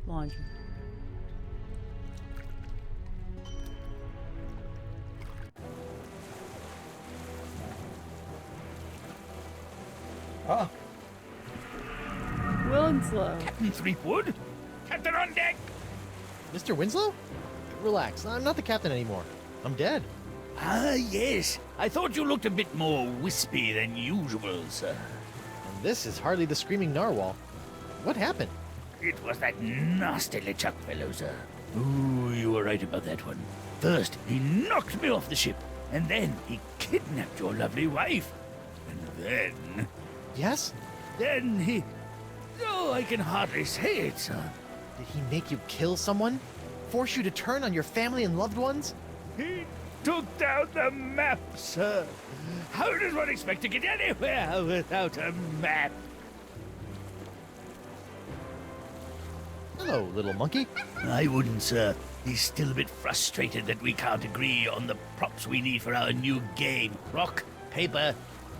Laundry. Oh, Winslow. Captain Threepwood? Captain on deck! Mr. Winslow? Relax, I'm not the captain anymore. I'm dead. Ah, yes. I thought you looked a bit more wispy than usual, sir. And this is hardly the screaming narwhal. What happened? It was that nasty LeChuck fellow, sir. Ooh, you were right about that one. First, he knocked me off the ship, and then he kidnapped your lovely wife. And then... Yes? Then he... Oh, I can hardly say it, sir. Did he make you kill someone? Force you to turn on your family and loved ones? He took down the map, sir. How does one expect to get anywhere without a map? Hello, little monkey. I wouldn't, sir. He's still a bit frustrated that we can't agree on the props we need for our new game. Rock, paper,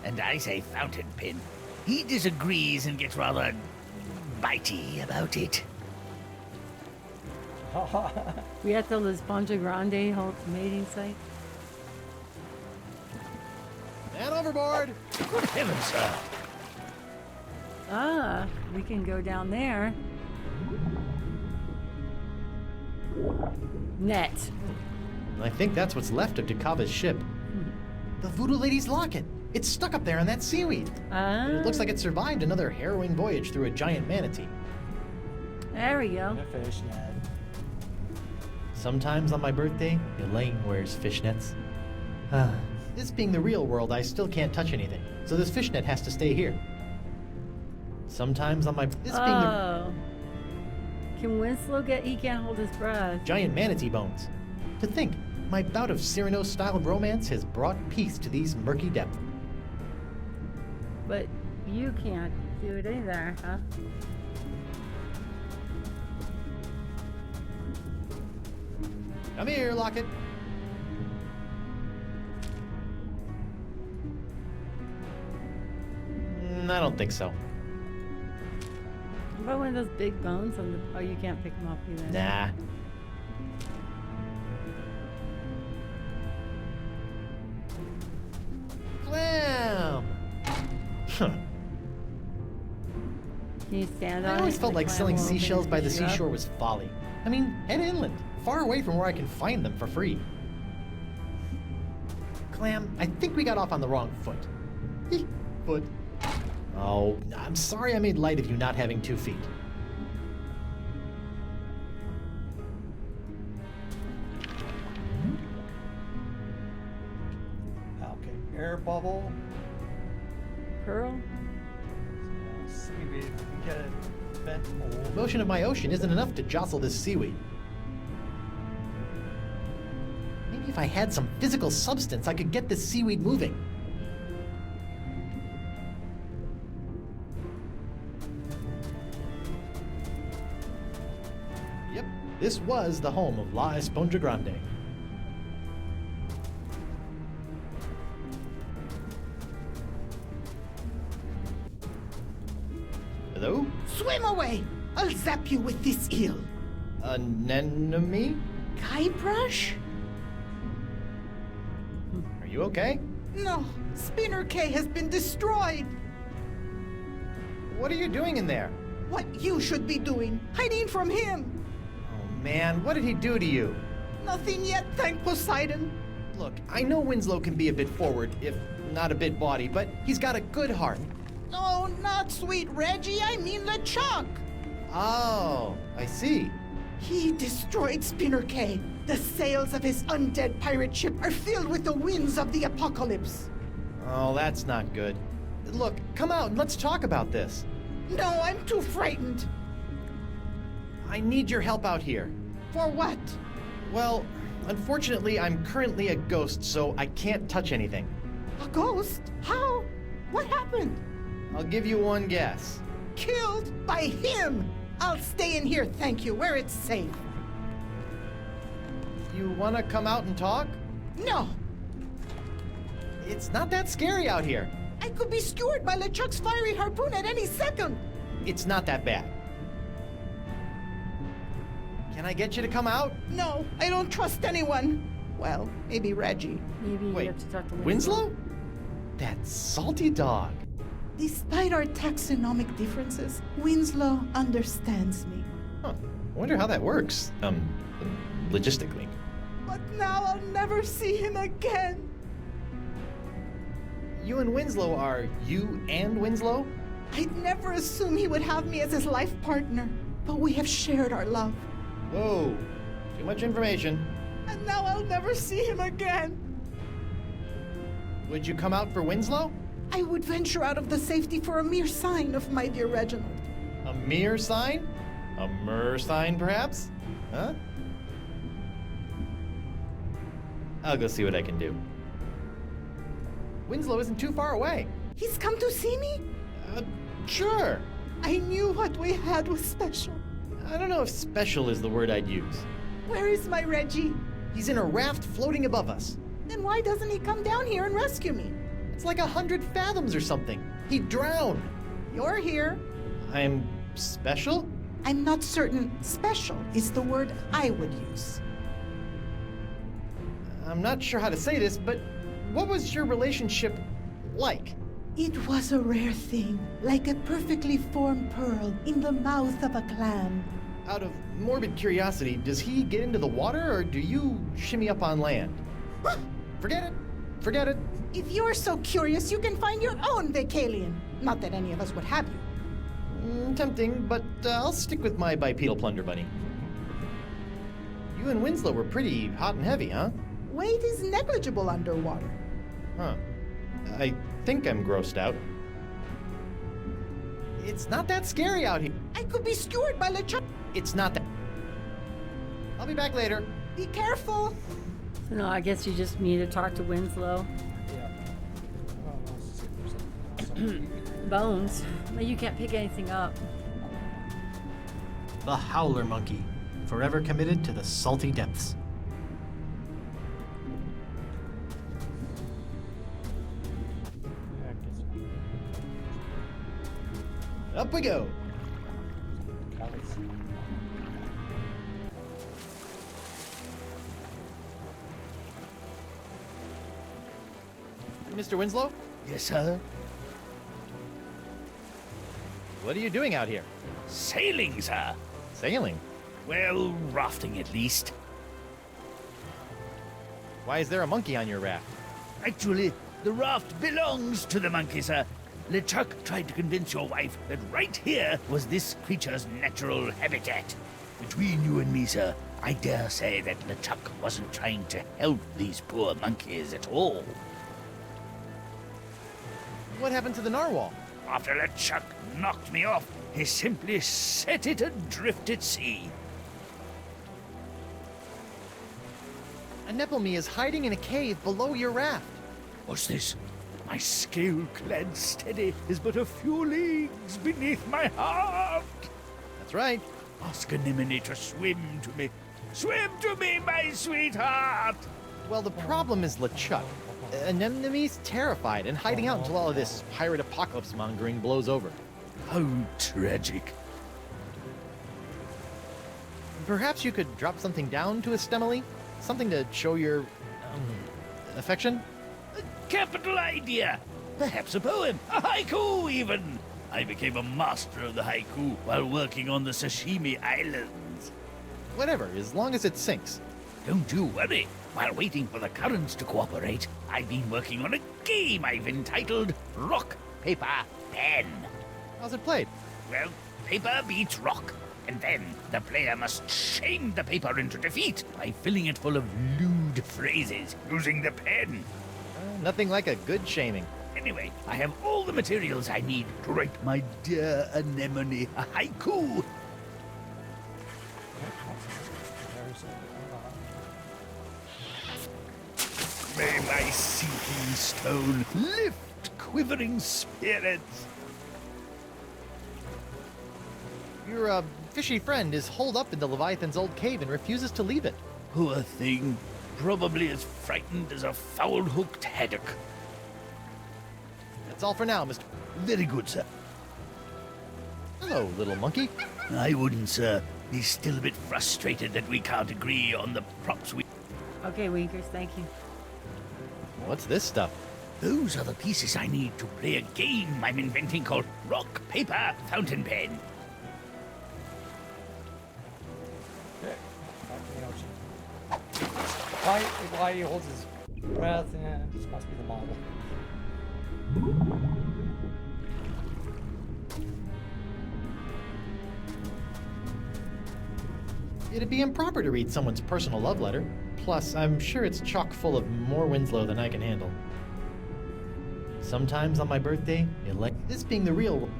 and I say fountain pen. He disagrees and gets rather bitey about it. We at the La Esponja Grande mating site. And overboard! Good heavens, sir. Ah, we can go down there. Net. I think that's what's left of Dakava's ship. The Voodoo Lady's locket. It's stuck up there in that seaweed. Ah, It looks like it survived another harrowing voyage through a giant manatee. there we go. a fishnet. Sometimes on my birthday, Elaine wears fishnets. This being the real world, I still can't touch anything, so this fishnet has to stay here. Sometimes on my... This being the Oh. Can Winslow get... He can't hold his breath. giant manatee bones. To think, my bout of Cyrano-styled romance has brought peace to these murky depths. But you can't do it either, huh? Come here, Locket. I don't think so. What about one of those big bones on the... Oh, you can't pick them up either. Nah. Clam! Huh. Can you stand on I it? always felt The like clam selling will open seashells and by the pick you up? seashore was folly. I mean, head inland, far away from where I can find them for free. Clam, I think we got off on the wrong foot. Foot. Oh, I'm sorry I made light of you not having 2 feet. Okay, air bubble. Pearl? Seaweed. We can get it bent The mold. motion of my ocean isn't enough to jostle this seaweed. Maybe if I had some physical substance, I could get this seaweed moving. Yep, this was the home of La Esponja Grande. Swim away! I'll zap you with this eel. Anemone? Guybrush? Are you okay? No, Spinner K has been destroyed. What are you doing in there? What you should be doing, hiding from him. Oh man, what did he do to you? Nothing yet, thank Poseidon. Look, I know Winslow can be a bit forward, if not a bit bawdy, but he's got a good heart. No, not sweet Reggie, I mean LeChuck. Oh, I see. He destroyed Spinner K. The sails of his undead pirate ship are filled with the winds of the apocalypse. Oh, that's not good. Look, come out and let's talk about this. No, I'm too frightened. I need your help out here. For what? Well, unfortunately, I'm currently a ghost, so I can't touch anything. A ghost? How? What happened? I'll give you one guess. Killed by him! I'll stay in here, thank you, where it's safe. You wanna come out and talk? No! It's not that scary out here. I could be skewered by LeChuck's fiery harpoon at any second. It's not that bad. Can I get you to come out? No, I don't trust anyone. Well, maybe Reggie. Maybe you Wait, have to talk to Winslow? That salty dog. Despite our taxonomic differences, Winslow understands me. Huh. I wonder how that works. Logistically. But now I'll never see him again. You and Winslow are you and Winslow? I'd never assume he would have me as his life partner, but we have shared our love. Whoa, too much information. And now I'll never see him again. Would you come out for Winslow? I would venture out of the safety for a mere sign of my dear Reginald. A mere sign? A mer sign, perhaps? Huh? I'll go see what I can do. Winslow isn't too far away. He's come to see me? Sure. I knew what we had was special. I don't know if special is the word I'd use. Where is my Reggie? He's in a raft floating above us. Then why doesn't he come down here and rescue me? It's like 100 fathoms or something. He'd drown. You're here. I'm special? I'm not certain special is the word I would use. I'm not sure how to say this, but what was your relationship like? It was a rare thing, like a perfectly formed pearl in the mouth of a clam. Out of morbid curiosity, does he get into the water or do you shimmy up on land? Forget it. Forget it. If you're so curious, you can find your own Vacalian. Not that any of us would have you. Tempting, but I'll stick with my bipedal plunder bunny. You and Winslow were pretty hot and heavy, huh? Weight is negligible underwater. Huh. I think I'm grossed out. It's not that scary out here. I could be skewered by LeChuck. It's not that. I'll be back later. Be careful. So no, I guess you just need to talk to Winslow. Bones. But you can't pick anything up. The Howler Monkey, forever committed to the salty depths. Up we go. Mr. Winslow? Yes, sir? What are you doing out here? Sailing, sir. Sailing? Well, rafting at least. Why is there a monkey on your raft? Actually, the raft belongs to the monkey, sir. LeChuck tried to convince your wife that right here was this creature's natural habitat. Between you and me, sir, I dare say that LeChuck wasn't trying to help these poor monkeys at all. What happened to the narwhal? After LeChuck knocked me off, he simply set it adrift at sea. Anemone is hiding in a cave below your raft. What's this? My scale-clad steady is but a few leagues beneath my heart. That's right. Ask Anemone to swim to me. Swim to me, my sweetheart! Well, the problem is LeChuck. Anemone's terrified and hiding out until all of this pirate apocalypse mongering blows over. How tragic. Perhaps you could drop something down to Estemily? Something to show your, affection? Capital idea! Perhaps a poem, a haiku even! I became a master of the haiku while working on the Sashimi Islands. Whatever, as long as it sinks. Don't you worry. While waiting for the currents to cooperate, I've been working on a game I've entitled Rock, Paper, Pen. How's it played? Well, paper beats rock, and then the player must shame the paper into defeat by filling it full of lewd phrases using the pen. Nothing like a good shaming. Anyway, I have all the materials I need to write my dear anemone a haiku. May my sinking stone lift quivering spirits. Your, fishy friend is holed up in the Leviathan's old cave and refuses to leave it. Poor thing. Probably as frightened as a foul-hooked haddock. That's all for now, Mr. Very good, sir. Hello, little monkey. I wouldn't, sir. He's still a bit frustrated that we can't agree on the props we... Okay, Winkers, thank you. What's this stuff? Those are the pieces I need to play a game I'm inventing called Rock, Paper, Fountain Pen. Okay, back to the ocean. Why he holds his breath? This must be the model. It'd be improper to read someone's personal love letter. Plus, I'm sure it's chock full of more Winslow than I can handle. Sometimes on my birthday, this being the real one.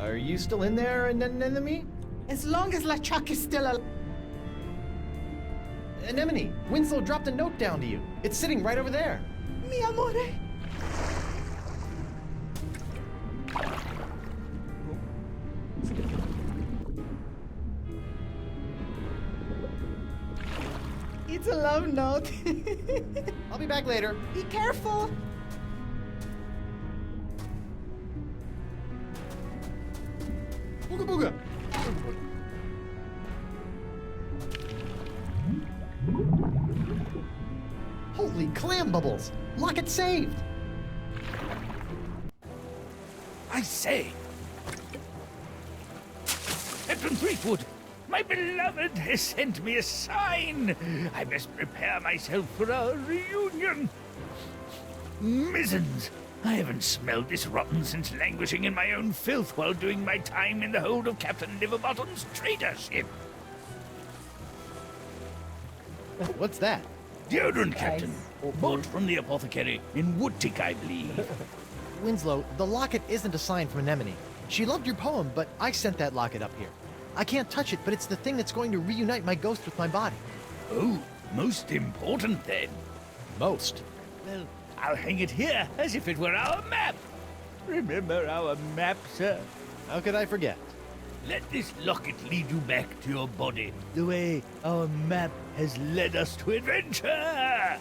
Are you still in there, Anemone? As long as LeChuck is still alive. Anemone, Winslow dropped a note down to you. It's sitting right over there. Mi amore. It's a love note. I'll be back later. Be careful. Booga booga. Holy clam bubbles! Locket saved! I say! Captain Threepwood, my beloved has sent me a sign. I must prepare myself for our reunion. Mizzens, I haven't smelled this rotten since languishing in my own filth while doing my time in the hold of Captain Liverbottom's trader ship. What's that? Deodorant, Captain. Bought from the apothecary in Woodtick, I believe. Winslow, the locket isn't a sign from Anemone. She loved your poem, but I sent that locket up here. I can't touch it, but it's the thing that's going to reunite my ghost with my body. Oh, most important then. Most? Well, I'll hang it here as if it were our map. Remember our map, sir? How could I forget? Let this locket lead you back to your body, the way our map has led us to adventure!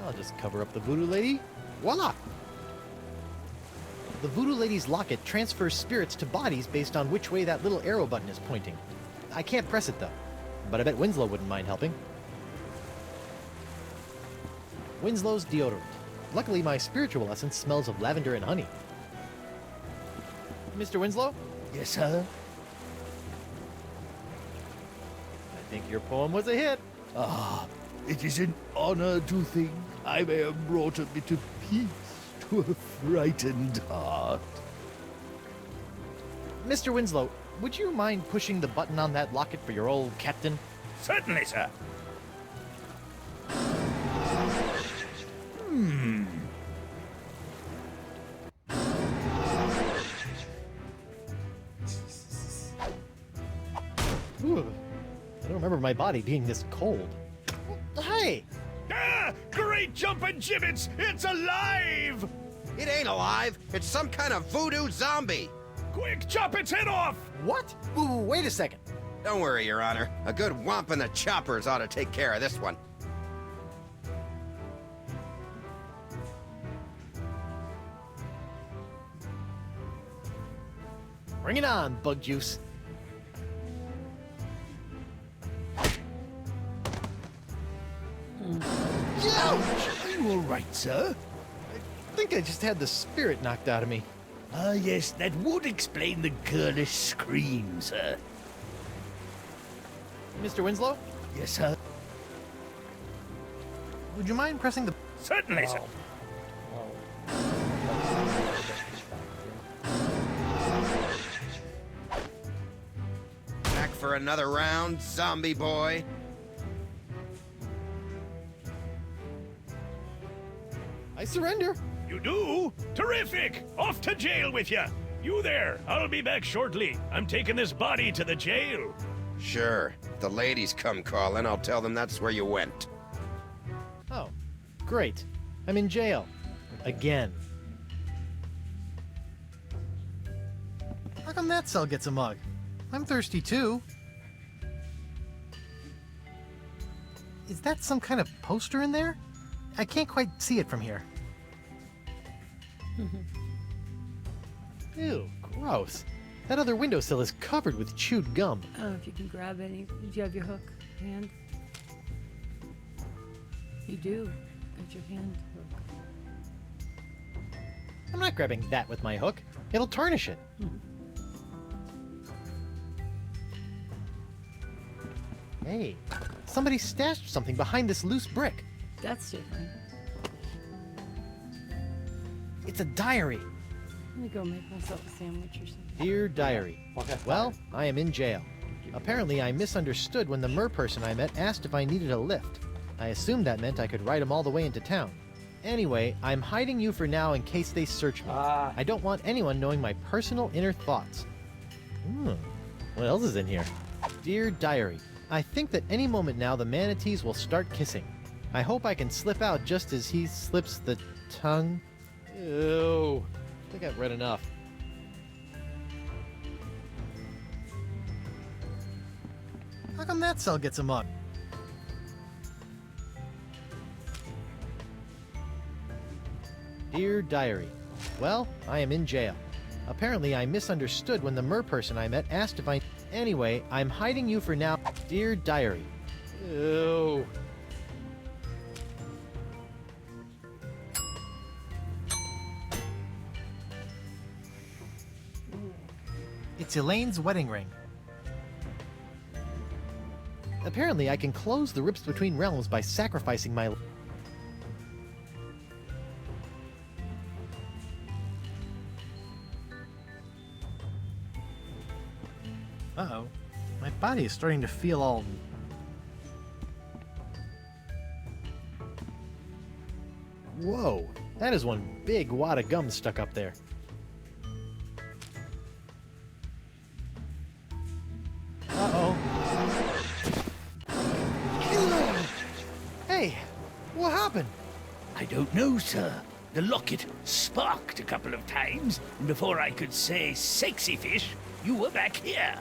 I'll just cover up the Voodoo Lady. Voila! The Voodoo Lady's locket transfers spirits to bodies based on which way that little arrow button is pointing. I can't press it though, but I bet Winslow wouldn't mind helping. Winslow's deodorant. Luckily, my spiritual essence smells of lavender and honey. Mr. Winslow? Yes, sir? I think your poem was a hit. Ah, it is an honor to think I may have brought a bit of peace to a frightened heart. Mr. Winslow, would you mind pushing the button on that locket for your old captain? Certainly, sir. Ooh, I don't remember my body being this cold. Hey! Ah! Great jumping gibbets! It's alive! It ain't alive. It's some kind of voodoo zombie. Quick, chop its head off! What? Ooh, wait a second. Don't worry, Your Honor. A good whomp in the choppers ought to take care of this one. Bring it on, Bug Juice. Ouch! Are you all right, sir? I think I just had the spirit knocked out of me. Ah, yes, that would explain the girlish scream, sir. Mr. Winslow? Yes, sir. Would you mind pressing the... Certainly, sir. Back for another round, zombie boy? I surrender. You do? Terrific! Off to jail with you! You there, I'll be back shortly. I'm taking this body to the jail. Sure. If the ladies come calling, I'll tell them that's where you went. Oh, great. I'm in jail. Again. How come that cell gets a mug? I'm thirsty too. Is that some kind of poster in there? I can't quite see it from here. Ew, gross. That other windowsill is covered with chewed gum. Oh, if you can grab any. Did you have your hook hand? You do. Got your hand hook. I'm not grabbing that with my hook. It'll tarnish it. Hey, somebody stashed something behind this loose brick. That's different. It's a diary. Let me go make myself a sandwich or something. Dear Diary. Well, I am in jail. Apparently, I misunderstood when the merperson I met asked if I needed a lift. I assumed that meant I could ride him all the way into town. Anyway, I'm hiding you for now in case they search me. I don't want anyone knowing my personal inner thoughts. What else is in here? Dear Diary. I think that any moment now the manatees will start kissing. I hope I can slip out just as he slips the tongue. Ew. I think I've read enough. How come that cell gets a mug? Dear Diary. Well, I am in jail. Apparently, I misunderstood when the merperson I met asked if I... Anyway, I'm hiding you for now. Dear Diary. Ew. It's Elaine's wedding ring. Apparently, I can close the rips between realms by sacrificing my... Uh-oh. My body is starting to feel all... Whoa. That is one big wad of gum stuck up there. Uh-oh. Hey, what happened? I don't know, sir. The locket sparked a couple of times, and before I could say sexy fish, you were back here.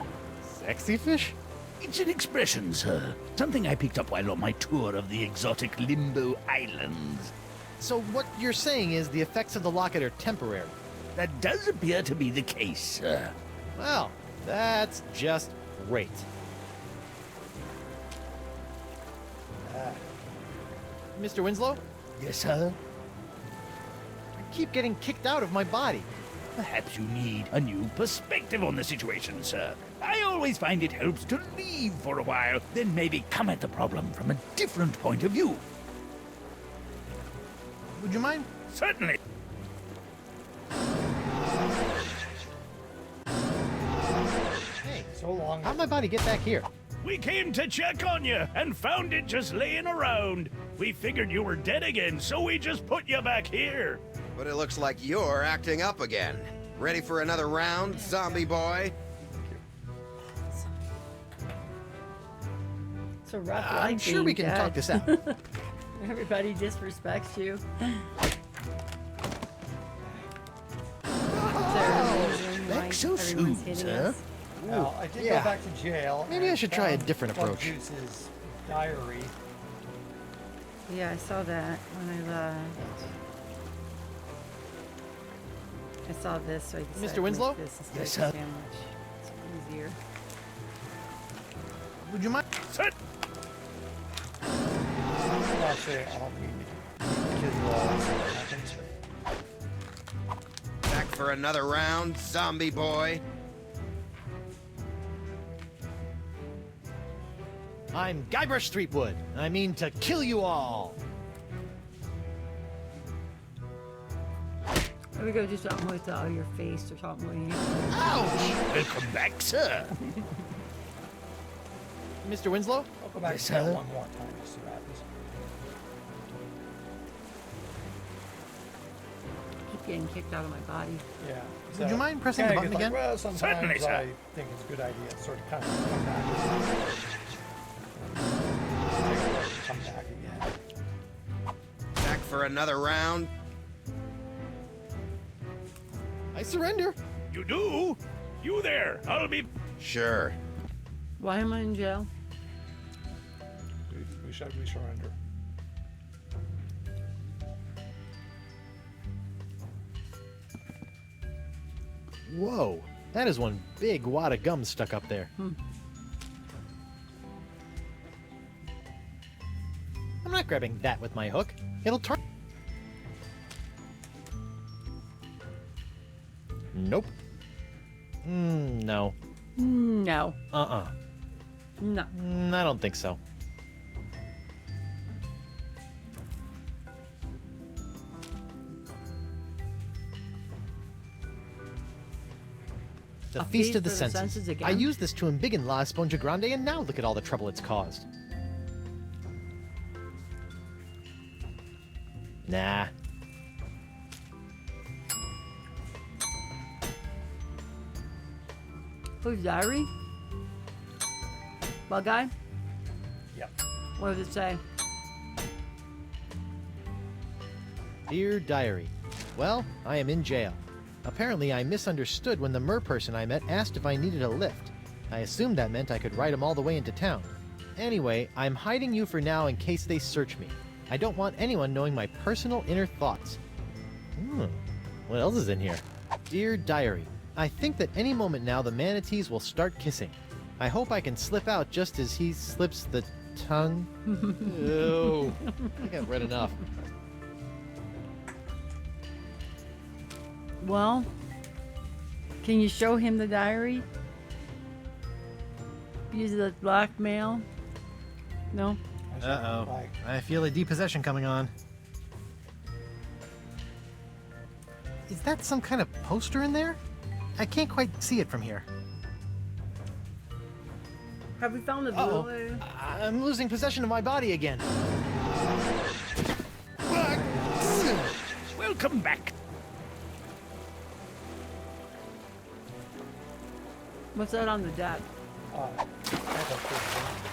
Sexy fish? It's an expression, sir. Something I picked up while on my tour of the exotic Limbo Islands. So what you're saying is the effects of the locket are temporary? That does appear to be the case, sir. Well, that's just great. Mr. Winslow? Yes, sir? I keep getting kicked out of my body. Perhaps you need a new perspective on the situation, sir. I always find it helps to leave for a while, then maybe come at the problem from a different point of view. Would you mind? Certainly. Hey, So long. how'd my body get back here? We came to check on you and found it just laying around. We figured you were dead again, so we just put you back here. But it looks like you're acting up again. Ready for another round, zombie boy? It's a rough I'm life sure being we can dead. talk this out. Everybody disrespects you. Back so soon, sir? Now, I did yeah. go back to jail. Maybe I and should try a found different Bug approach. Juice's diary. Yeah, I saw that when I left. I saw this, so I decided Mr. Winslow? to make this instead Yes, of sir. a sandwich. It's easier. Would you mind? Sit! Actually, I don't need kids. Back for another round, zombie boy. I'm Guybrush Threepwood. I mean to kill you all. Let me go do something with your face or something with you. Ouch! Welcome back, sir. Mr. Winslow? I'll go back Yes, to that sir. one more time to see what happens. Keep getting kicked out of my body. Yeah. Would you mind pressing the button it's like, again? well, sometimes Certainly, sir. I think it's a good idea to sort of kind of come back. Come back again. Back for another round. I surrender. You do? You there? I'll be. Sure. Why am I in jail? We surrender. Whoa, that is one big wad of gum stuck up there. I'm not grabbing that with my hook. It'll turn. Nope. No. No. No. I don't think so. The A Feast of the Senses. again? I used this to embiggen La Esponja Grande, and now look at all the trouble it's caused. Nah. Who's diary? Bug guy? Yep. What does it say? Dear Diary, well, I am in jail. Apparently, I misunderstood when the mer person I met asked if I needed a lift. I assumed that meant I could ride him all the way into town. Anyway, I'm hiding you for now in case they search me. I don't want anyone knowing my personal inner thoughts. What else is in here? Dear Diary, I think that any moment now the manatees will start kissing. I hope I can slip out just as he slips the tongue. Ew. I got read enough. Well, can you show him the diary? Use the blackmail? No? Uh-oh. I feel a depossession coming on. Is that some kind of poster in there? I can't quite see it from here. Have we found the Uh-oh. blue? I'm losing possession of my body again. Welcome back. What's that on the deck?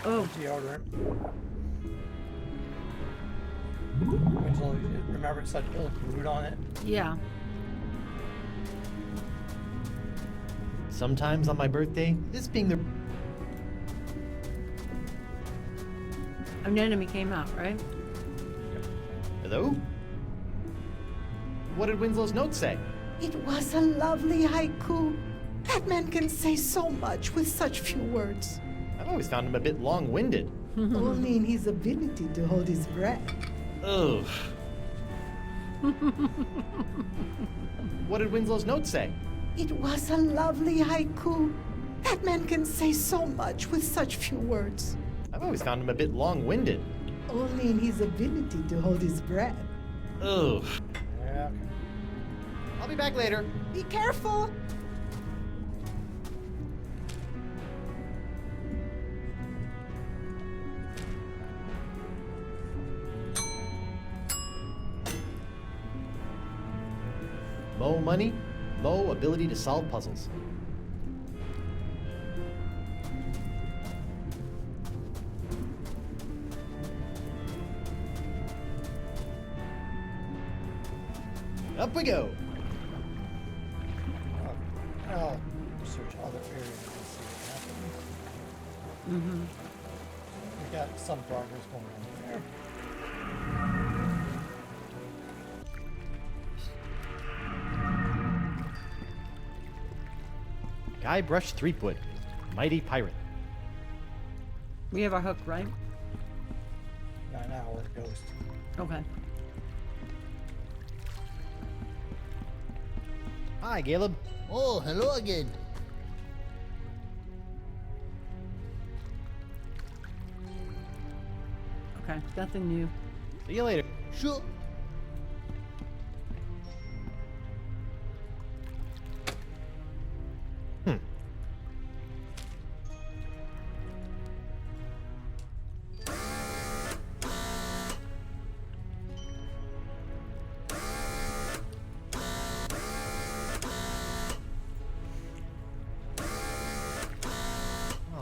Oh. Deodorant. Winslow, remember it said old root on it? Yeah. Sometimes on my birthday, this being the... An enemy came out, right? Hello? What did Winslow's note say? It was a lovely haiku. That man can say so much with such few words. I've always found him a bit long-winded. Only in his ability to hold his breath. Ugh. What did Winslow's note say? It was a lovely haiku. That man can say so much with such few words. I've always found him a bit long-winded. Only in his ability to hold his breath. Ugh. Yeah. I'll be back later. Be careful! Low money, low ability to solve puzzles. Up we go. I'll search other areas and see what happens. Mm-hmm. We got some progress going on there. Guybrush Threepwood, mighty pirate. We have our hook, right? Not now, we're a ghost. Okay. Hi, Caleb. Oh, hello again. Okay, nothing new. See you later. Sure.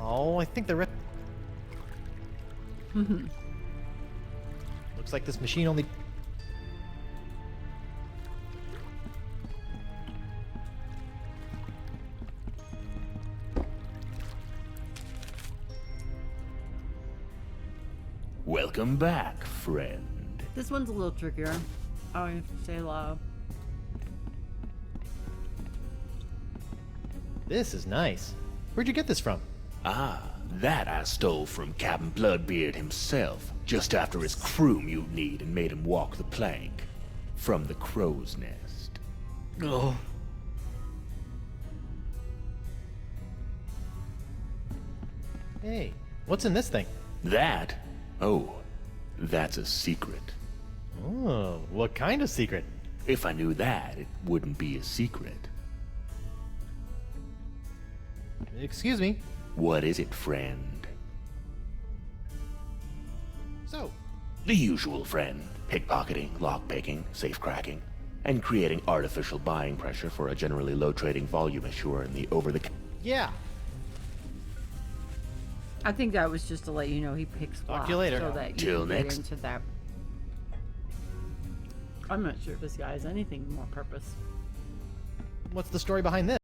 Oh, I think the rest. Looks like this machine only. Welcome back, friend. This one's a little trickier. Oh, you have to say loud. This is nice. Where'd you get this from? Ah, that I stole from Captain Bloodbeard himself, just after his crew mutinied and made him walk the plank. From the crow's nest. Oh. Hey, what's in this thing? That? Oh, that's a secret. Oh, what kind of secret? If I knew that, it wouldn't be a secret. Excuse me. What is it, friend? So, The usual, friend. Pickpocketing, lockpicking, safe cracking, and creating artificial buying pressure for a generally low trading volume issuer in the over the... yeah. I think that was just to let you know he picks Talk to you blocks later. so that you Till can get next. into that. I'm not sure if this guy has anything more purpose. What's the story behind this?